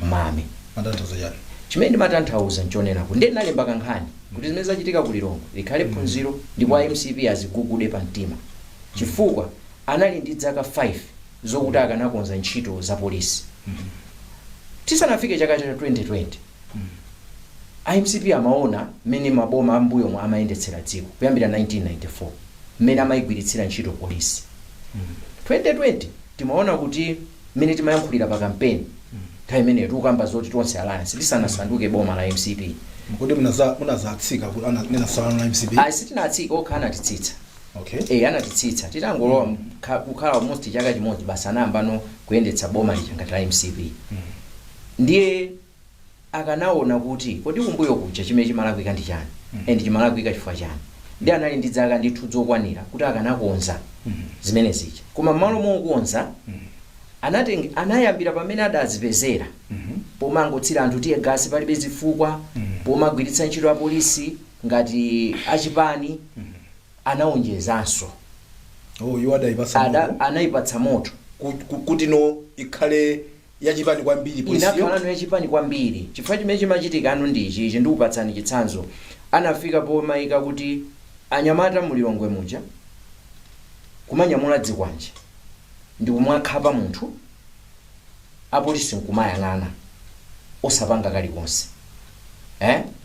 mame. Matanthauzo chani? Chimene ndimatanthauza nchonena kuti ndiye nalemba kankhani kuti zimene zachitika ku Lilongwe likhale phunziro ndipo MCP azigugude pa mtima chifukwa anali ndi zaka 5 zokuti akanakonza ntchito za polisi. Tisanafike chaka cha 2020 MCP amaona mmene maboma ambuyo amayendetsera dziko kuyambira 1994 mmene amayigwiritsira ntchito polisi. 2020 timaona kuti mmene timayankhulira pa kampeni nthawi imeneyo tikukamba zoti tonse alliance tisanasanduke boma la MCP. Kuti munazatsika kuti anena salano la MCP? Sitinatsika okha anatitsitsa. Okay. Anatitsitsa titangolowa kukhala almost chaka chimodzi basi anayambano kuyendetsa boma ngati la MCP. Ndiye akanaona kuti kodi kumbuyo kuja chimene chimalakwika ndi chani and chimalakwika chifukwa chani. Ndiye anali ndi zaka ndithu zokwanira kuti akanakonza zimene zija koma malo mokonza anayambira pamene adazipezera pomangotsira anthu tiye gasi palibe zifukwa pomagwiritsa ntchito ya polisi ngati achipani anaonjezanso Oh, you ada anayipatsa moto kuti no ikhale yachipani kwambiri polisi inakhala no yachipani kwambiri. Chifukwa chimene chimachitika ano ndichi ndikupatsani chitsanzo. Anafika pomayika kuti anyamata mulilongwe muja kumanyamula dzikwanje ndikumwakhapa munthu apolisi nkumayang'ana osapanga kalikonse.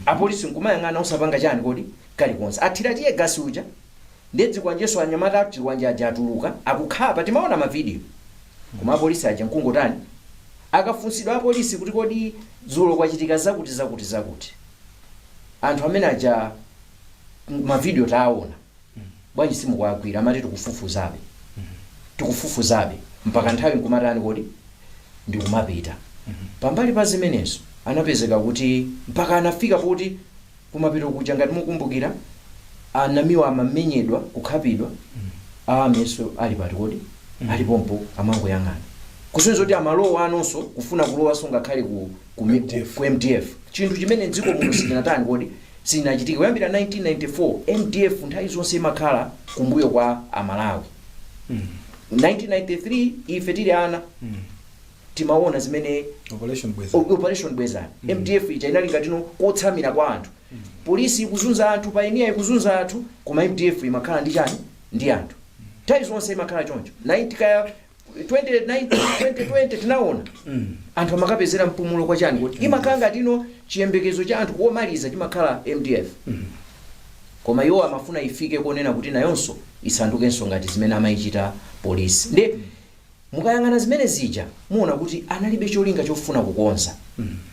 Apolisi nkumayang'ana osapanga chani kodi kalikonse. Athira tiye gasi uja ndedzi kwanjeso anyamata ati kwanje aja atuluka akukhapa timaona mavideo. Koma apolisi aja nkungotani akafunsidwa apolisi kuti kodi dzulo kwachitika zakuti anthu amene aja mavideo taona bwanji simukwagwira amati tikufufuzabe mpaka nthawi nkumatani kodi ndikumapita. Pambali pa zimenezo anapezeka kuti mpaka anafika kuti kumapita kuja ngati mukumbukira anamiwa amamenyedwa kukhapidwa ameso ali pati kodi ali pompo amangoyang'ana kusonyeza kuti amalowa anonso kufuna kulowa songa khali ku MDF chinthu chimene dziko muno silinatani kodi sinachitike kuyambira 1994. MDF nthawi zonse imakhala kumbuyo kwa amalawi. 1993 ife tili ana timaona zimene Operation Bwezani. MDF ija inali ngatino kotsamira kwa anthu. Polisi ikuzunza anthu, painia ikuzunza anthu, koma MDF imakhala ndi chani ndi anthu. Nthawi zonse imakhala choncho. 2020 tinaona anthu amakapezera mpumulo kwa chani kuti imakhala ngatino chiyembekezo cha anthu komaliza chimakhala MDF. Koma iwo amafuna ifike konena kuti nayonso isandukenso ngati zimene amayichita polisi. Nde mukayang'ana zimene zija muona kuti analibe cholinga chofuna kukonza.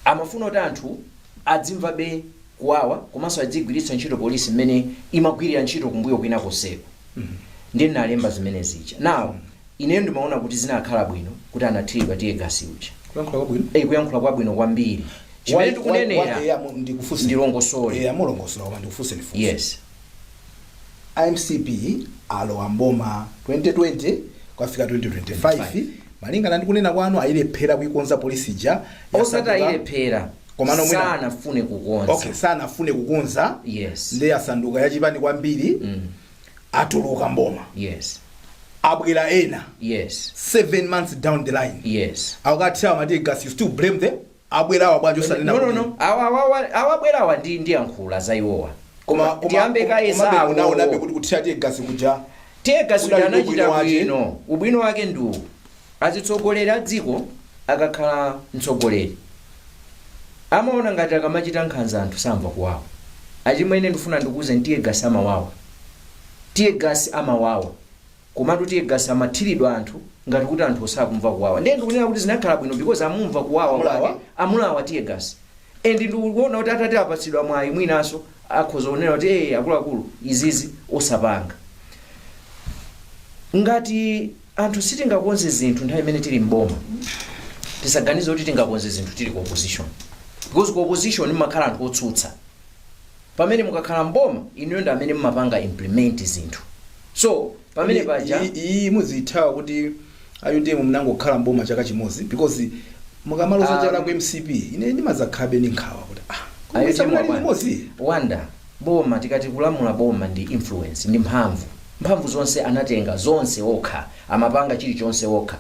Amafuna kuti anthu adzimvabe kuwawa komanso adzigwiritsa ntchito polisi mmene imagwirira ntchito kumbuyo kwina koseko. Ndiye nalemba zimene zija. Now ineyo ndimaona kuti zinakhala bwino kuti anathiriwa tiye gasi uja. Kuyankhula kwabwino kwambiri. Chimene tikunenera ndilongosole. Mulongosola koma ndikufunse nifunse. Yes. IMCP alowa mboma 2020 kwafika 2025 malingana ndikunena kwanu ayilephera kuikonza polisi ja osati ayilephera komano mwina sana afune kukonza. Okay, sana afune kukonza. Yes. Ndiye asanduka yachipani kwambiri atuluka mboma. Yes. Abwera ena. Yes. 7 months down the line. Yes. Awakathira mati gas you still blame them. Abwera wabwanjo sanena. No. Awabwera wandi ndi yankhula zaiwowa. Koma tiyambe kaisa unaona be kuti kuthira tiye gas kuja. Tiye gas kuja anachita bwino. Ubwino wake ndu azitsogolera dziko akakhala mtsogoleri. Amaona ngati akamachita nkhanza anthu samva kuwawa. Achimwene ndifuna ndikuze tiye gas amawawa. Tiye gas amawawa. Komatu tiye gas amathiridwa anthu ngati kuti anthu osakumva kuwawa. Ndiye ndikunena kuti zinakhala bwino because amumva kuwawa amulawa tiye gas. And ndikuona kuti atati apatsidwa mwayi mwinaso akhoza kunena kuti akuluakulu izizi osapanga. Ngati anthu sitingakonze zinthu nthawi imene tili mboma tisaganize kuti tingakonze zinthu tili ku opposition. Because ku opposition imakhala anthu otsutsa. Pamene mukakhala mboma inuyo ndi amene mumapanga implement zinthu. So pamene paja iyi muzithawa kuti ayo ndiye munangokhala mboma chaka chimodzi because mukamaloza chala ku MCP ine ndimazakhabe ndi nkhawa kuti ayo chimodzi wanda boma tikati kulamula boma ndi influence ndi mphamvu zonse anatenga zonse okha amapanga chilichonse okha.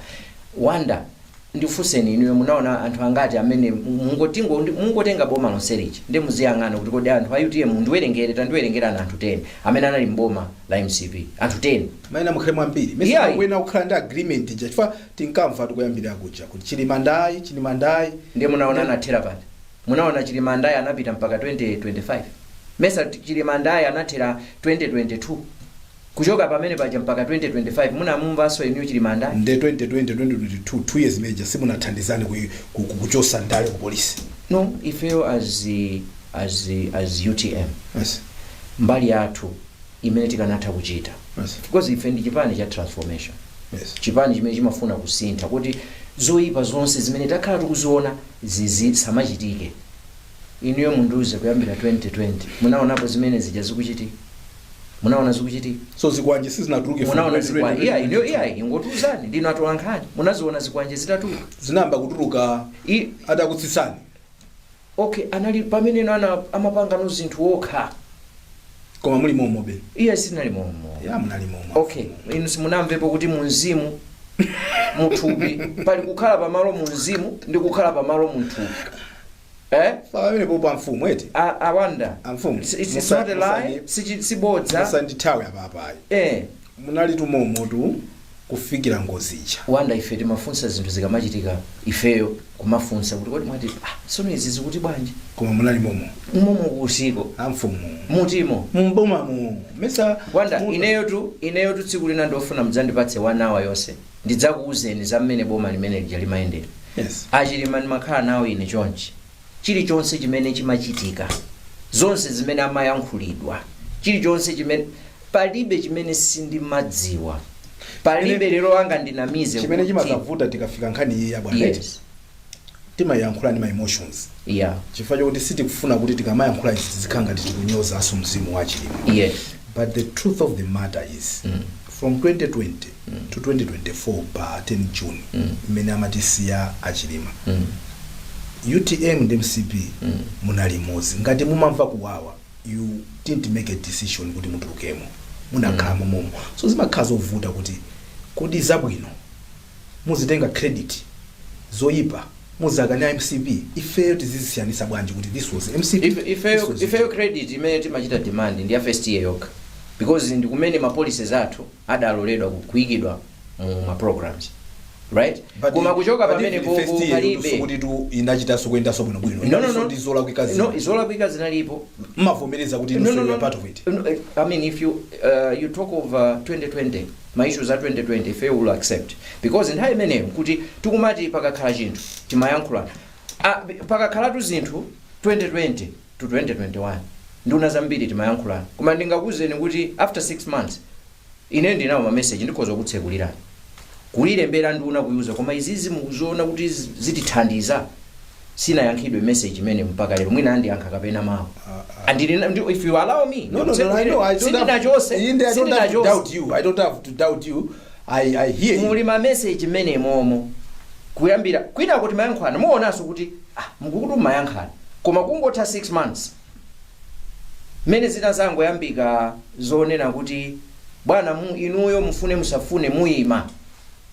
Wanda ndifuseni inuyo munaona anthu angati amene mungotenga boma lonse lija ndi muziyang'ana kuti kodi anthu ayutiye mundiwerengere tandiwerengerana anthu 10 amene anali mboma la MCP anthu 10 maina mukhale mwambiri mesa kwena ukhala ndi agreement ja chifukwa tinkamva tikuyambira kuja kuti Chilimandai ndi munaona anathera pati. Munaona Chilimandai anapita mpaka 2025 mesa Chilimandai anathera 2022 kuchoka pamene paja mpaka 2025 munamumvaso inu Chilimandai nde 2022 2 years major simunathandizani kuchosa ndale ku polisi. No, ifeyo as UTM. Yes. Mbali yathu imene tikanatha kuchita. Yes. Because ife ndi chipani cha transformation. Yes. Chipani chimene chimafuna kusintha kuti zoyipa zonse zimene takhala tikuziona samachitike. Inuyo munduze kuyambira 2020 munaonapo zimene zija zikuchitika. Munaona zikuchitika. So zikwanje sizinatuluke munaona zikwanje ingotuzani ndino atolankhani munaziona zikwanje zitatuka zinamba kutuluka adakutsitsani. Okay, anali pamene ana amapanga no zinthu okha koma muli momo be iye sinali momo ya munali momo okay inu simunamvepo kuti munzimu muthupi pali kukhala pamalo munzimu ndi kukhala pamalo muthupi pamene popa mfumu eti awanda amfumu it's not a lie sibodza musandithawe apapayi munali tumomo tu kufikira ngozicha wanda ife timafunsa zinthu zikamachitika ifeyo kumafunsa kuti kodi mwati sono izi zikuti bwanji koma munali momo kusiko amfumu mutimo mbomamu mesa wanda ineyo tu tsiku lina ndofuna mudzandipatse 1 hour yonse ndidzakuuzeni za mmene boma limene lija limayendera achilima ndimakhala nawo ine chonchi chilichonse chimene chimachitika zonse zimene amayankhulidwa chilichonse chimene palibe chimene sindimadziwa palibe lero anga ndinamize chimene chimazavuta tikafika nkhani iyi yabwana timayankhula ndi ma emotions chifukwa chokuti sitikufuna kuti tikamayankhula izi zikhanga tikunyoza aso mzimu wa chilima but the truth of the matter is from 2020 to 2024 pa 10 June mmene amatisiya achilima UTM ndi MCP munali mozi ngati mumamva kuwawa you didn't make a decision kuti mutulukemo munakhala momo so zimakhala zovuta kuti zabwino muzitenga credit zoyipa muzakana MCP ifeyo tizisiyanisa bwanji kuti this was MCP ifeyo credit imene timachita demand ndi ya first year yoka because ndi kumene ma policies athu adaloledwa kuyikidwa mu programs right kuma kuchoka pamene popo palibe kuti tu inachita sokwenda sobwino bwino no ndizola kwikazi izola kwikazi nalipo mavomereza kuti no part of it I mean if you talk of 2020 my issues are 2020 if you will accept because in high mene kuti tikumati pakakhala chinthu timayankhula pakakhala tu zinthu 2020 to 2021 nduna zambiri timayankhula koma ndingakuzeni kuti after 6 months ine ndinawo ma message ndikhoza kutsekulirani kulilembera nduna kuyuza koma izizi mukuziona kuti zitithandiza sina yankhidwe message imene mpaka lero mwina andi yankha kapena mawu and if you allow me no I don't have to doubt you I hear you muli ma message imene momo kuyambira kwina kuti mayankhana muonaso kuti mukukuti mayankhana koma kungotha 6 months mene zina zango yambika zonena kuti bwana inuyo mufune musafune muyima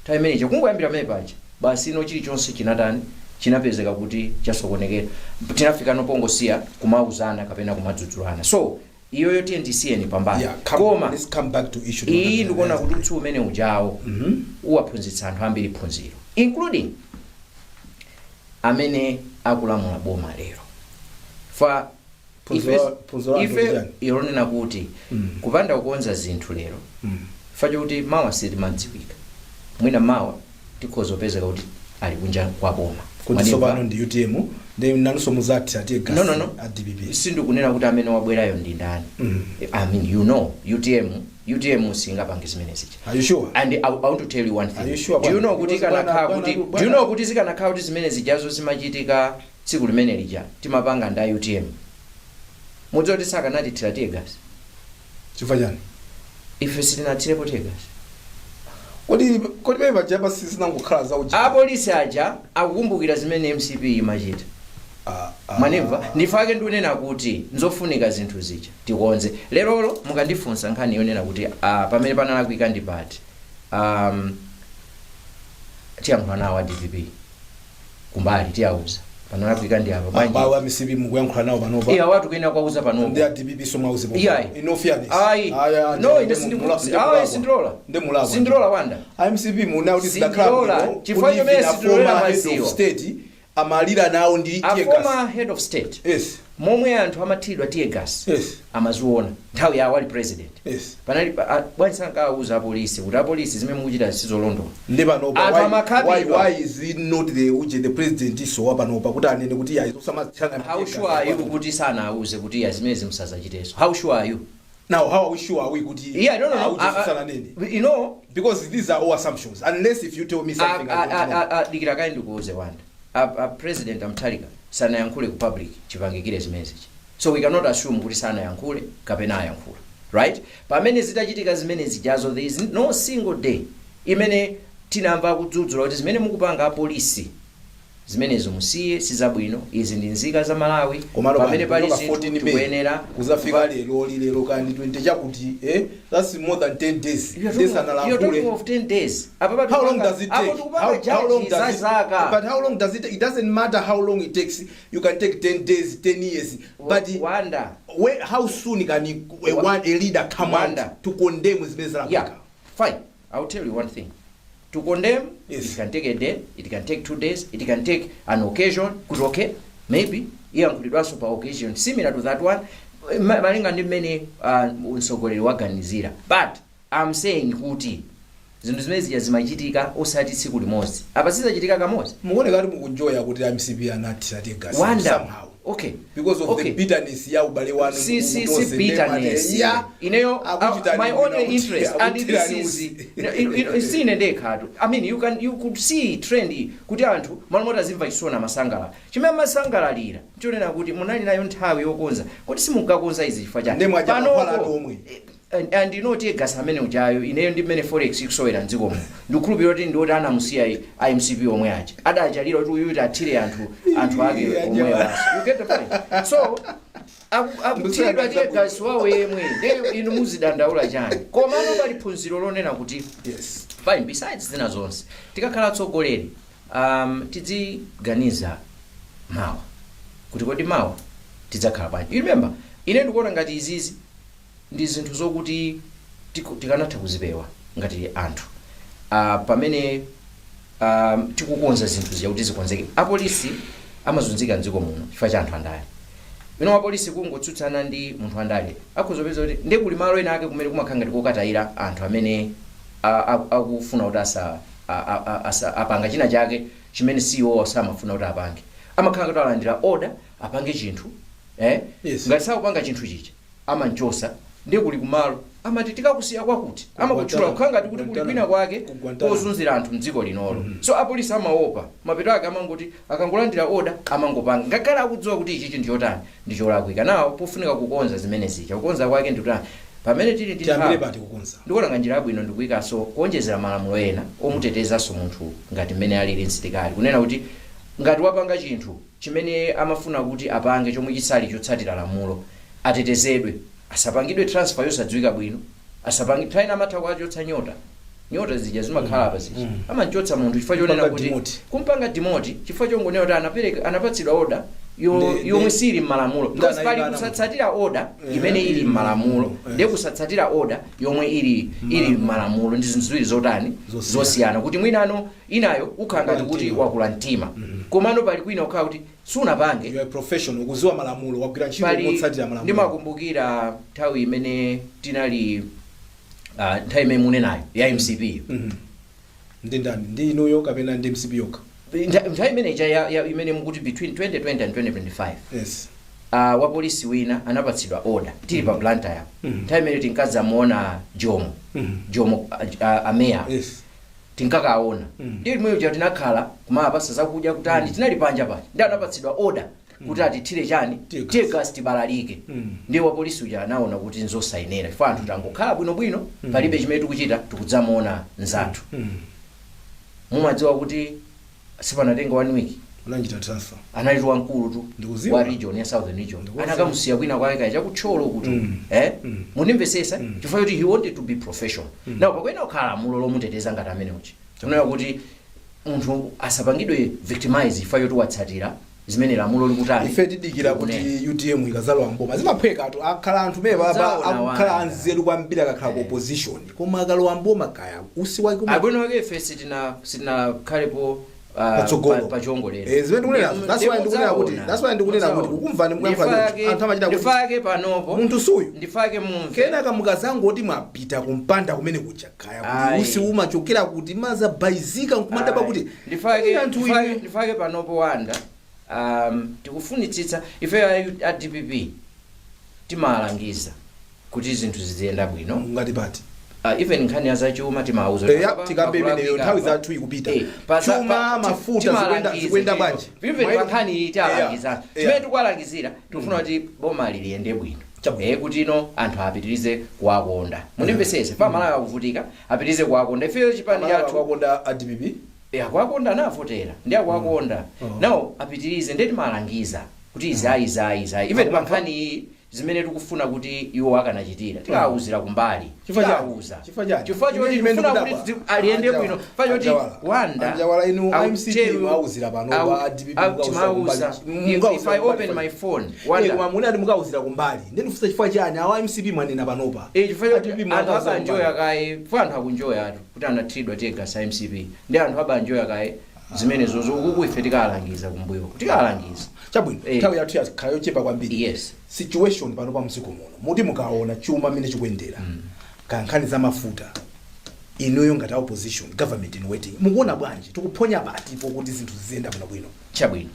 time manager kungoyambira mene paja basi ino chilichonse chinatani chinapezeka kuti chasokonekera tinafika nopongosiya kumauzana kapena kumadzudzulana so iyoyo TNTCN pambana koma let's come back to issue iyi ndikuona kuti utsi umene ujawo uwaphunzitsa anthu ambiri phunziro including amene akulamula boma lero fa ife ironena kuti kupanda kukonza zinthu lero facho kuti mawa sitimadziwika mwina mawa tikhoza kupezeka kuti ali kunja kwa boma kuti sopano ndi UTM ndi nanso muzati ati gas DPP sindikunena kuti amene wabwerayo ndi ndani I mean you know UTM singapange zimene zicha are you sure and I want to tell you one thing are you sure do you know kuti zikanakhala kuti zimene zijazo zimachitika tsiku limene lija timapanga nda UTM mudzoti sakanati tiratiye gas chifukwa chani ife sitinatirepo tiye gas kodi beba jaba sisina ngokhala za uji apolisi aja akukumbukira zimene MCP imachita manimva ndifake ndunena kuti nzofunika zinthu zija tikonze lerolo mukandifunsa nkhani yonena kuti pamene panalakwika ndipati tiyankhula nawo DPP kumbali tiyauza panalakwika ndi apa bwanji bawa MCP mukuyankhula nawo panopa iya watu kuena kwauza panopa ndi DPP so mauze po no fairness no ine sindrola wanda MCP muna kuti zidakhala chifukwa mesi sindrola maziwa state amalira nawo ndi tear gas former head of state momwe anthu amathidwa tear gas amaziona nthawi ya wali president panali bwanji sankauza apolisi kuti apolisi zimene mukuchita sizolondola ndi panopa why is it not the president so wapanopa kuti anene kuti ya usamachana how sure are you kuti sana auze kuti ya zimene zimsazachiteso how sure are you now how are we sure are we kuti yeah no you know because these are all assumptions unless if you tell me something dikira kind kuuze wanda a president amtalika sana yankhule ku public chipangikire zimene zichi so we cannot assume kuti sana yankhule kapena yankhula right pamene zitachitika zimene zijazo there is no single day imene tinamva kudzudzula kuti zimene mukupanga apolisi zimenezo musiye sizabwino, izi ndi nzika za Malawi pamene pali zinthu tikuyenera kuzafika lero kani 20 chakuti that's more than 10 days. You're talking of 10 days. How long does it take? How long does it? Zaka. But how long does it? It doesn't matter how long it takes. You can take 10 days, 10 years. But wonder. How soon can a leader come out to condemn his business? Yeah, fine. I'll tell you one thing. To condemn, yes. It can take a day, it can take 2 days, it can take an occasion. Could okay, maybe. Yeah, could super occasion similar to that one. Malinga ndi many unsogoleri waganizira. But I'm saying kuti zinthu zimene zija zimachitika osati tsiku limodzi. Apa sizachitika kamodzi. Muone ngati mukunjoya kuti MCP anati gas somehow. Okay. Because of the bitterness ya ubale wanu. Si bitterness. Yeah. Ineyo my only interest and this is sine ndekhato. I mean you could see trend kuti anthu malomota zimva chisona masangala. Chimene masangalalira. Nchonena kuti munali nayo nthawi yokonza. Kuti simungakonza izi chifukwa chani. And you know gas amene ujayo ineyo ndi mene forex ikusowera mdziko muno. Ndikukhulupirira kuti ndioti anamusiya IMCP omwe aja. Adajalira kuti uyu athire anthu ake omwe basi. You get the point? So akuthiridwa tie gas wawo yemwe ndeyo inu muzidandaula chani. Koma ano pali phunziro lonena kuti yes. Fine, besides zina zonse tikakhala atsogoleri tidziganiza mawa kuti kodi mawa tidzakhala bwanji. You remember ine ndikuona ngati izizi ndi zinthu zokuti tikanatha kuzipewa ngati anthu pamene tikukonza zinthu ziya kuti zikonzeke. Apolisi amazunzika mdziko muno chifukwa cha anthu andale. Ino apolisi kungotsutsana ndi munthu andale akuzopeza kuti ndi kuli malo ena ake kumene kumakhala ngati kokatayira anthu amene akufuna kuti apanga china chake chimene CEO samafuna kuti apange. Amakhala kuti alandira order apange chinthu yes. Ngati sakupanga chinthu chicha amanchosa ndi kuli kumalo amati tikakusiya kwakuti amakutchula kukhanga kuti kuli kwina kwake kozunzira anthu mdziko linolo. So apolisi amaopa mapeto ake amangoti akangolandira order amangopanga ngakhale akudziwa kuti ichi chinthu chotani ndi cholakwika. Nawo pofunika kukonza zimene zicha kukonza kwake ndi kutani pamene tili ndi ndikuona nganjira yabwino ndikuyikaso kuonjezera malamulo ena omutetezanso munthu ngati mmene alili msitikali kunena kuti ngati wapanga chinthu chimene amafuna kuti apange chomwe chisali chotsatira lamulo atetezedwe, asapangidwe transfer yosadziwika bwino, asapangi train amatha kwachotsa nyota zija zimakhala apa zija amanchotsa munthu chifukwa chonena kuti kumpanga dimoti chifukwa chongonena kuti anapatsidwa order yomwe sili m'malamulo. Because pali kusatsatira order imene ili m'malamulo ndi kusatsatira order yomwe ili m'malamulo ndi zinthu ziwiri zotani zosiyana kuti mwinano inayo ukhala ngati kuti wakula mtima komano pali kwina ukhala kuti sunapange. You are professional ukuziwa malamulo wagwira ntchito motsatira malamulo. Ndimakumbukira nthawi imene tinali nthawi imene munenayo ya MCP ndi ndani ndi inuyo kapena ndi MCP yoka nthawi imene ya imene mukuti between 2020 and 2025 yes. Wapolisi wina anapatsidwa order tili pa Blantyre nthawi imene tinkazamuona Jomo ameya yes. tinkakaona ndi mwe uja tinakhala kumapasa zakudya kutani tinali panja pali ndi anapatsidwa order kuti atithire chani tear gas tibalalike. Ndi wapolisi uja anaona kuti nzosayenera chifukwa anthu tangokhala bwinobwino palibe chimene tikuchita tikudzamuona nzathu. Mumadziwa kuti sipanatenga 1 week unachita transfer anali wamkulu tu wa region ya Southern Region anakamusiya kwina kwake chakutcholo kuti munimvesesa chifukwa kuti he wanted to be professional. Now pakwena ukhala mulo lomuteteza ngati amene uchi unaona kuti munthu asapangidwe victimize chifukwa choti watsatira zimene lamulo likutani. Ife tidikira kuti UTM ikazalwa mboma zimaphweka tu akhala anthu mene baba akukhala anzeru kwambiri akakhala ku opposition koma akalowa mboma kaya usi wake abwino wake ife sitina khalepo pachongolero zimene ndikunena that's why ndikunena kuti kukumvani mukuyamva anthu amachita kuti ndifake panopo munthu suyu ndifake munthu kenaka mukazango kuti mwapita kumpanda kumene kuja kaya kuti usi umachokera kuti maza baizika nkumadaba kuti ndifake panopo wanda tikufunitsitsa ife a DPP timalangiza kuti zinthu ziziyenda bwino ngati pati even nkhani ya zachuma timauza tikambe imeneyo nthawi zathu ikupita chuma mafuta zikwenda bwanji even nkhani italangiza chimene tikwalangizira tikufuna kuti boma liyende bwino kuti ino anthu apitirize kuwakonda munimvesese pa Malawi akuvutika apitirize kuwakonda ife chipani chathu kuwakonda a DPP akwakonda navotera ndi akwakonda nawo apitirize ndeti malangiza kuti izayi even mankhani zimene tikufuna kuti iwo akanachitira tikawuzira kumbali tikawuza chifukwa choti tikufuna kuti aliyende bwino chifukwa choti wanda awuzira pano if I open my phone wanda munati mukawuzira kumbali ndinifusa chifukwa chani awa MCP mwanena panopa chifukwa choti anthu abanjoya kaye anthu akunjoya atu kuti anathiridwa tegasa MCP ndi anthu abanjoya kaye zimenezo zokuku ife tikalangiza kumbuyo tikalangiza chabwino nthawi yathu yakhala yochepa kwambiri. Yes, situation pano pa mdziko muno muti mukaona chuma mmene chikuyendera kankhani za mafuta inuyo ngati opposition government in waiting mukuona bwanji tikuphonya bati pokuti zinthu ziziyenda bwino? Chabwino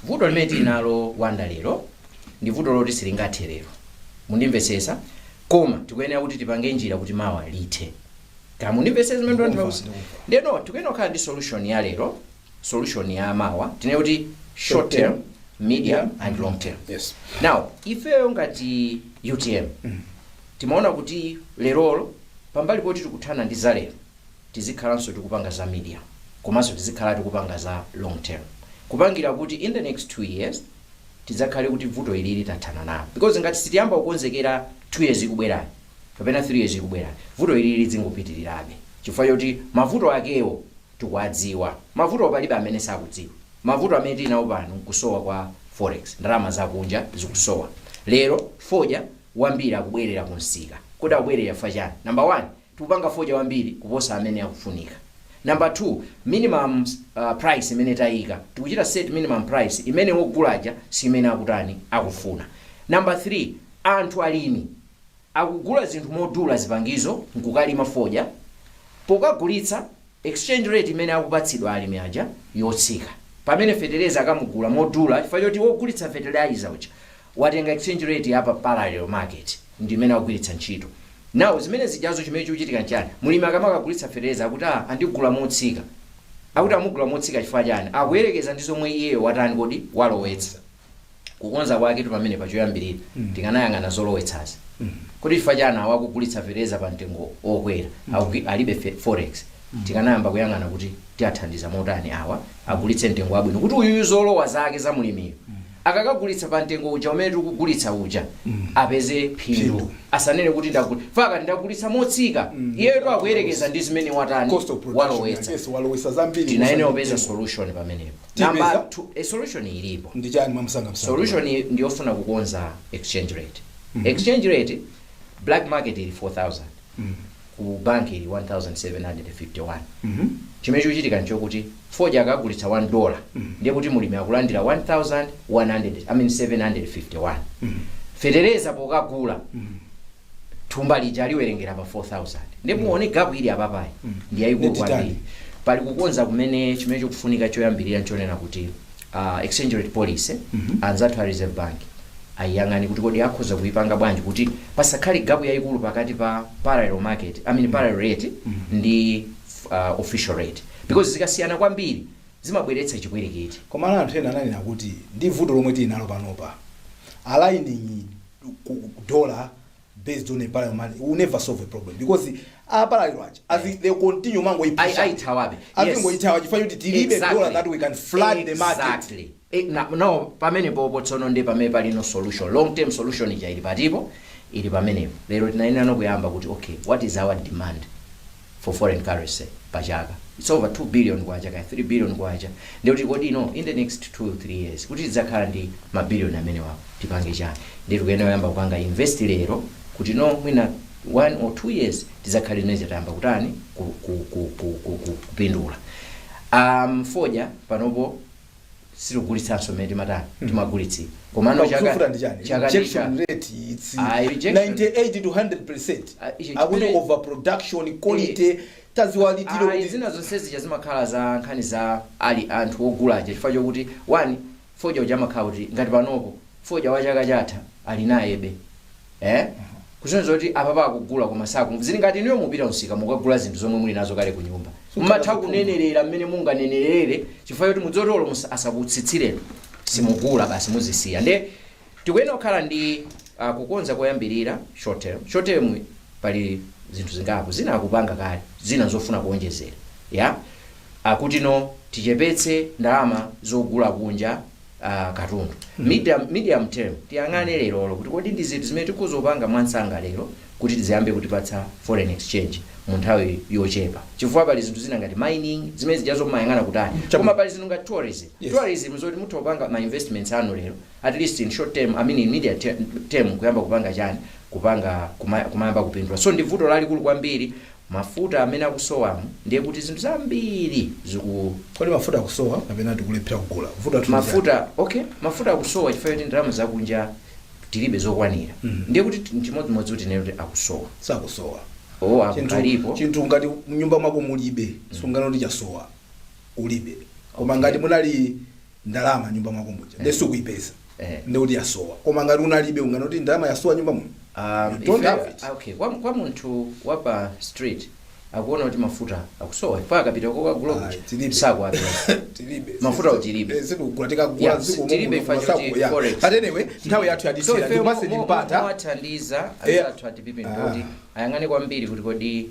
vuto limene tinalo wanda lero ndi vuto loti silingathe lero mundimvesesa koma tikuyenera kuti tipange njira kuti mawa lithe kama mundimvesesa zimene ndikuwauza ndeno tikuyenera kukhala ndi solution ya lero solution ya mawa tinene kuti short term, medium and long term. Yes. Now ifeyo ngati UTM timaona kuti lerolo pambali poti tikuthana ndi za lero tizikhalanso tikupanga za medium komanso tizikhala tikupanga za long term kupangira kuti in the next 2 years tizakhale kuti vuto ilili tathana nalo because ngati sitiyamba kukonzekera 2 years ikubwerayo kapena 3 years ikubwerayo vuto ilili lizingopitirirabe chifukwa choti mavuto akewo tikuwadziwa mavuto palibe amene sakudziwa mavuto amene tinawo pano kusowa kwa forex ndalama zakunja zikusowa lero foja wambiri akubwerera kunsika kuti akubwerera fachani number 1 tikupanga foja wambiri kuposa amene akufunika number 2 minimum price imene tayika tikuchita set minimum price imene wogulaja si imene akutani akufuna number 3 anthu alimi akugula zinthu modula zipangizo nkukalima foja pokagulitsa exchange rate imene akupatsidwa alimi aja yotsika pamene feteleza akamugula modula chifukwa choti wogulitsa fertilizer uja watenga exchange rate yapa parallel market ndi imene akugwiritsa ntchito nawo zimene zijazo chimene chikuchitika nchani mulimi akamakagulitsa fertilizer akuti andigula motsika akuti amugula motsika chifukwa chani akuyerekeza ndi zomwe iyeyo watani kodi walowetsa kukonza kwake tu pamene pachoyambirira tikanayang'ana zolowetsazi kuti chifukwa chani awakugulitsa fertilizer pa mtengo okwera alibe forex tikanayamba kuyang'ana kuti tiathandiza motani awa agulitse mtengo wabwino kuti uyu zolowa zake za mulimiyo akakagulitsa pa mtengo uja umene tikugulitsa uja apeze phindu asanene kuti fakati ndagulitsa motsika iyeyo akuyerekeza ndi zimene watani walowetsa zambiri tinayenera kupeza solution pamenepo number 2 solution ilipo ndi chani mwamsanga solution ndiyofuna kukonza exchange rate exchange rate black market ili 4000 ku bank ili 1751 chimene chikuchitika nchokuti foja akagulitsa $1 ndiye kuti mulimi akulandira 751 fetereza pokagula thumba lija aliwerengera pa 4000 ndiye muone gap ili apapayi ndi yayikulu kwambiri pali kukonza kumene chimene chikufunika choyambirira nchonena kuti exchange rate policy anzathu a reserve bank ayang'ani kuti kodi akhoza kuipanga bwanji kuti pasakhale gap yayikulu pakati pa parallel market parallel rate ndi official rate because zikasiyana kwambiri zimabweretsa chipwirikiti koma anthu ena ananena kuti ndi vuto lomwe tili nalo panopa aligning dollar based on a parallel market will never solve a problem because parallel as they continue mango aithawabe atingoithawa chifukwa kuti tilibe dollar that we can flood the market exactly no pamene popo tsono ndi pamene pali no solution long term solution ija ili patipo ili pamenepo lero tinayenera kuyamba kuti okay what is our demand for foreign currency pachaka it's over 2 billion kwacha ka 3 billion kwacha ndio kuti kodi no in the next 2-3 years kuti tidzakhala ndi mabilioni amene wapo tipange chani ndio tikuyenera kuyamba kupanga invest lero kuti no mwina 1 or 2 years tizakhale neze tayamba kutani kupindula foja panopo sitigulitsanso mmene timatani timagulitsi komano chaka rejection rate it's 98 to 100% akuti overproduction quality taziwalitiro zina zonse zija zimakhala za nkhani za ali anthu ogulaja chifukwa chokuti 1 foja uja amakhala kuti ngati panopo foja wa chaka chatha ali nayebe kusonyeza kuti apapa akugula koma saku zili ngati niyo mupita msika mukagula zinthu zomwe muli nazo kale ku nyumba mumatha kunenerera mmene munganenerere chifukwa kuti mudzotolo asakutsitsireni simugula basi muzisiya nde tikuyenera kukhala ndi kukonza koyambirira short term pali zinthu zingapo zina akupanga kale zina zofuna kuonjezera kuti no tichepetse ndalama zogula kunja katundu. Medium term tiyang'ane lero kuti kodi ndi zinthu zimene tikuzopanga mwansanga lero kuti tiziyambe kutipatsa foreign exchange mu nthawi yochepa, chifukwa pali zinthu zina ngati mining zimene zijazomayang'ana kutali, koma pali zinthu ngati tourism zoti mutha kupanga ma investments anu lero at least in short term, I mean in medium term kuyamba kupanga chani, kumayamba kupindula. So ndi vuto lalikulu kwambiri mafuta amene akusowa, ndiye kuti zinthu zambiri kodi mafuta akusowa kapena tikulephera kugula mafuta akusowa chifukwa choti ndalama zakunja tilibe zokwanira. Ndiye kuti chimodzimodzi kuti nero akusowa sakusowa akalipo chinthu ngati mnyumba mwako mulibe sungano ndi chasowa ulibe, koma ngati munali ndalama nyumba mwako muja ndeso kuipeza ndi kuti yasowa, koma ngati unalibe unganoti ndalama yasowa nyumba muno. Kwa munthu wapa street akuona kuti mafuta akusowa pa akapita kokagula tilibe mafuta utilibe zikugulatika kugula ziko anyway nthawi yathu yadisira ndipase ndimpata wathandiza azathu atipipi ndoti ayang'ane kwambiri kuti kodi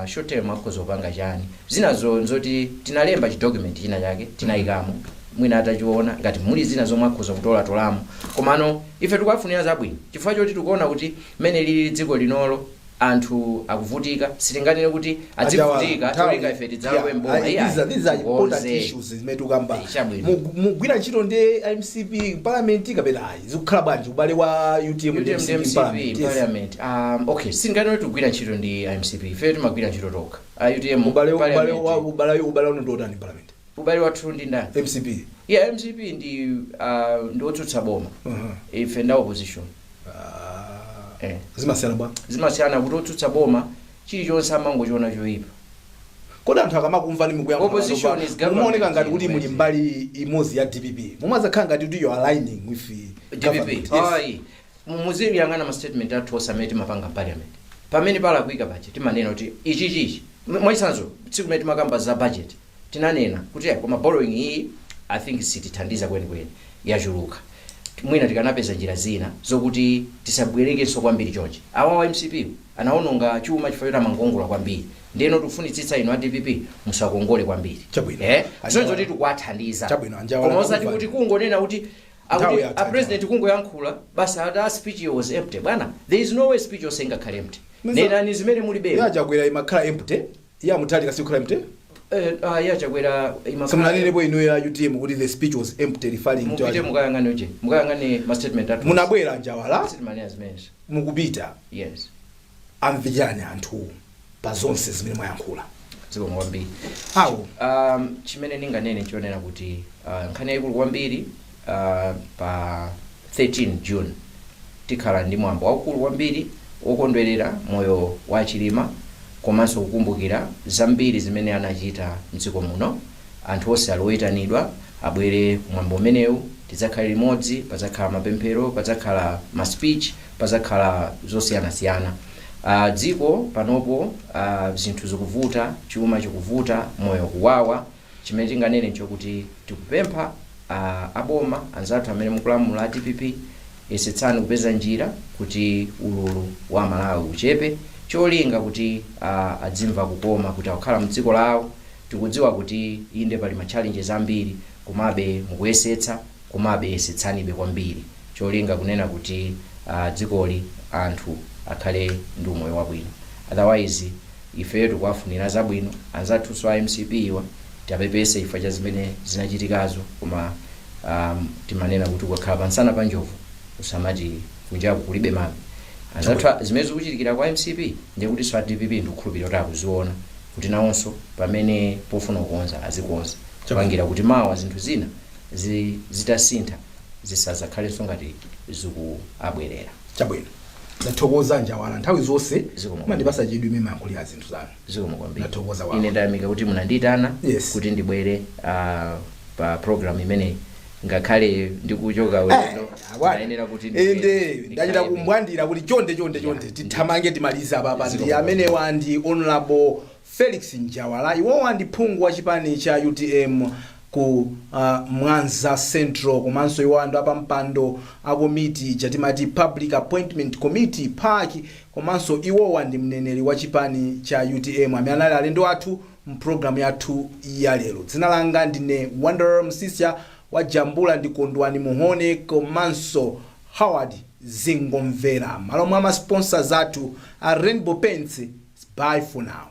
short term akozopanga chani zinazo nzoti tinalemba document china chake tinayikamo mwina atachiona ngati muli zina zomwe akhoza kutolatolamo, komano ife tikuwafunira zabwino chifukwa choti tikuona kuti mmene lili dziko linolo anthu akuvutika, sitinganene kuti adzivutika tolinga ife tidzalowe mboma. These are important issues zimene tukamba mugwira ntchito ndi MCP parliament kapena zikukhala bwanji ubale wa UTM MCP parliament. Sitinganene tugwira ntchito ndi MCP, ife timagwira ntchito toka UTM ubale uno ndotani parliament. Ubale wathu ndi ndani? MCP. MCP ndi otsutsa boma. Ife nda opposition. Zimasiyana kuti otsutsa boma chilichonse amangochiona choyipa. Kodi anthu akamakumva ni mukuyankha mumaoneka ngati kuti muli mbali imodzi ya DPP, mumazakhala ngati kuti you are aligning with DPP. Muziyang'ana ma statement athu osamene timapanga parliament pamene pala kuika budget timanena kuti ichi mwachisanzo tsiku limene timakamba za budget tinanena kuti koma borrowing iyi I think sitithandiza kwenikweni yachuluka, mwina tikanapeza njira zina zokuti tisabwerekenso kwambiri chonje. Awa MCP anaononga chuma chifukwa choti amangongola kwambiri, ndeno tifunitsitsa inu a DPP musakongole kwambiri. Zonzo kuti tikuwathandiza koma osati kuti kungonena kuti a president kungoyankhula basi ata speech was empty. Bwana, there is no way speech was empty. Nena ni zimene mulibe yachakwera imakhala empty ya mutali kasikhala empty. Yachakwera imakhala samnanene bo ino ya UTM kuti the speech was empty referring to mukayangane ma statement athu munabwera njawala sitimania zimene mukupita amvijani anthu pa zonse zimene mwayankhula ziko kwambiri awo chimene ninganene chionera kuti nkhani yaikulu kwambiri pa 13 June tikhala ndi mwambo waukulu kwambiri wokondwerera moyo wa Chilima komanso kukumbukira zambiri zimene anachita mdziko muno. Anthu onse aloyitanidwa abwere kumwambo umenewu, tidzakhala limodzi, padzakhala mapemphero, padzakhala ma speech, padzakhala zosiyanasiyana. Dziko panopo zinthu zikuvuta, chuma chikuvuta, moyo kuwawa. Chimene tinganene chokuti tikupempha aboma anzathu amene mukulamula DPP yesetsani kupeza njira kuti ululu wa Malawi uchepe, cholinga kuti adzimva kukoma kuti akukhala mdziko lawo. Tikudziwa kuti inde pali ma challenges ambiri, komabe mukuyesetsa, komabe yesetsanibe kwambiri, cholinga kunena kuti dzikoli anthu akhale ndi moyo wabwino. Otherwise ife tikuwafunira zabwino anzathu so MCP iwa tapepese ifa cha zimene zinachitikazo, koma timanena kuti ukakhala pansana pa njovu usamati kunjaku kulibe mami. Anzathu zimene zikuchitikira kwa MCP ndiye kuti so DPP ndikukhulupirira kuti akuziona kuti nawonso pamene pofuna kukonza azikonza kupangira kuti mawa zinthu zina zitasintha zisazakhalenso ngati zikuabwerera. Chabwino ndathokoza njawala nthawi zonse mandipasa chidwi imene mayankhulira zinthu zanu zikomo kwambiri. Ndathokoza wawo. Ine ndayamika kuti munanditana kuti ndibwere pa program imene ngakhale ndikuchoka weno nayenera kuti inde ndachita kumbwandira kuti chonde tithamange timalize apa ndi amene wandi Honorable Felix Njawala, iwowa ndi phungu wa chipani cha UTM ku Mwanza Central, komanso iwo andu apampando a komiti chatimati Public Appointment Committee PAC, komanso iwowa ndi mneneri wa chipani cha UTM amene anali alendo athu mprogramu yathu ya lero. Dzina langa ndine Wanderer Msisya wa Jambula ndi Kondwani Muhone komanso Howard Zingomvera. Malo mwa ma sponsors athu a Rainbow Paints. Bye for now.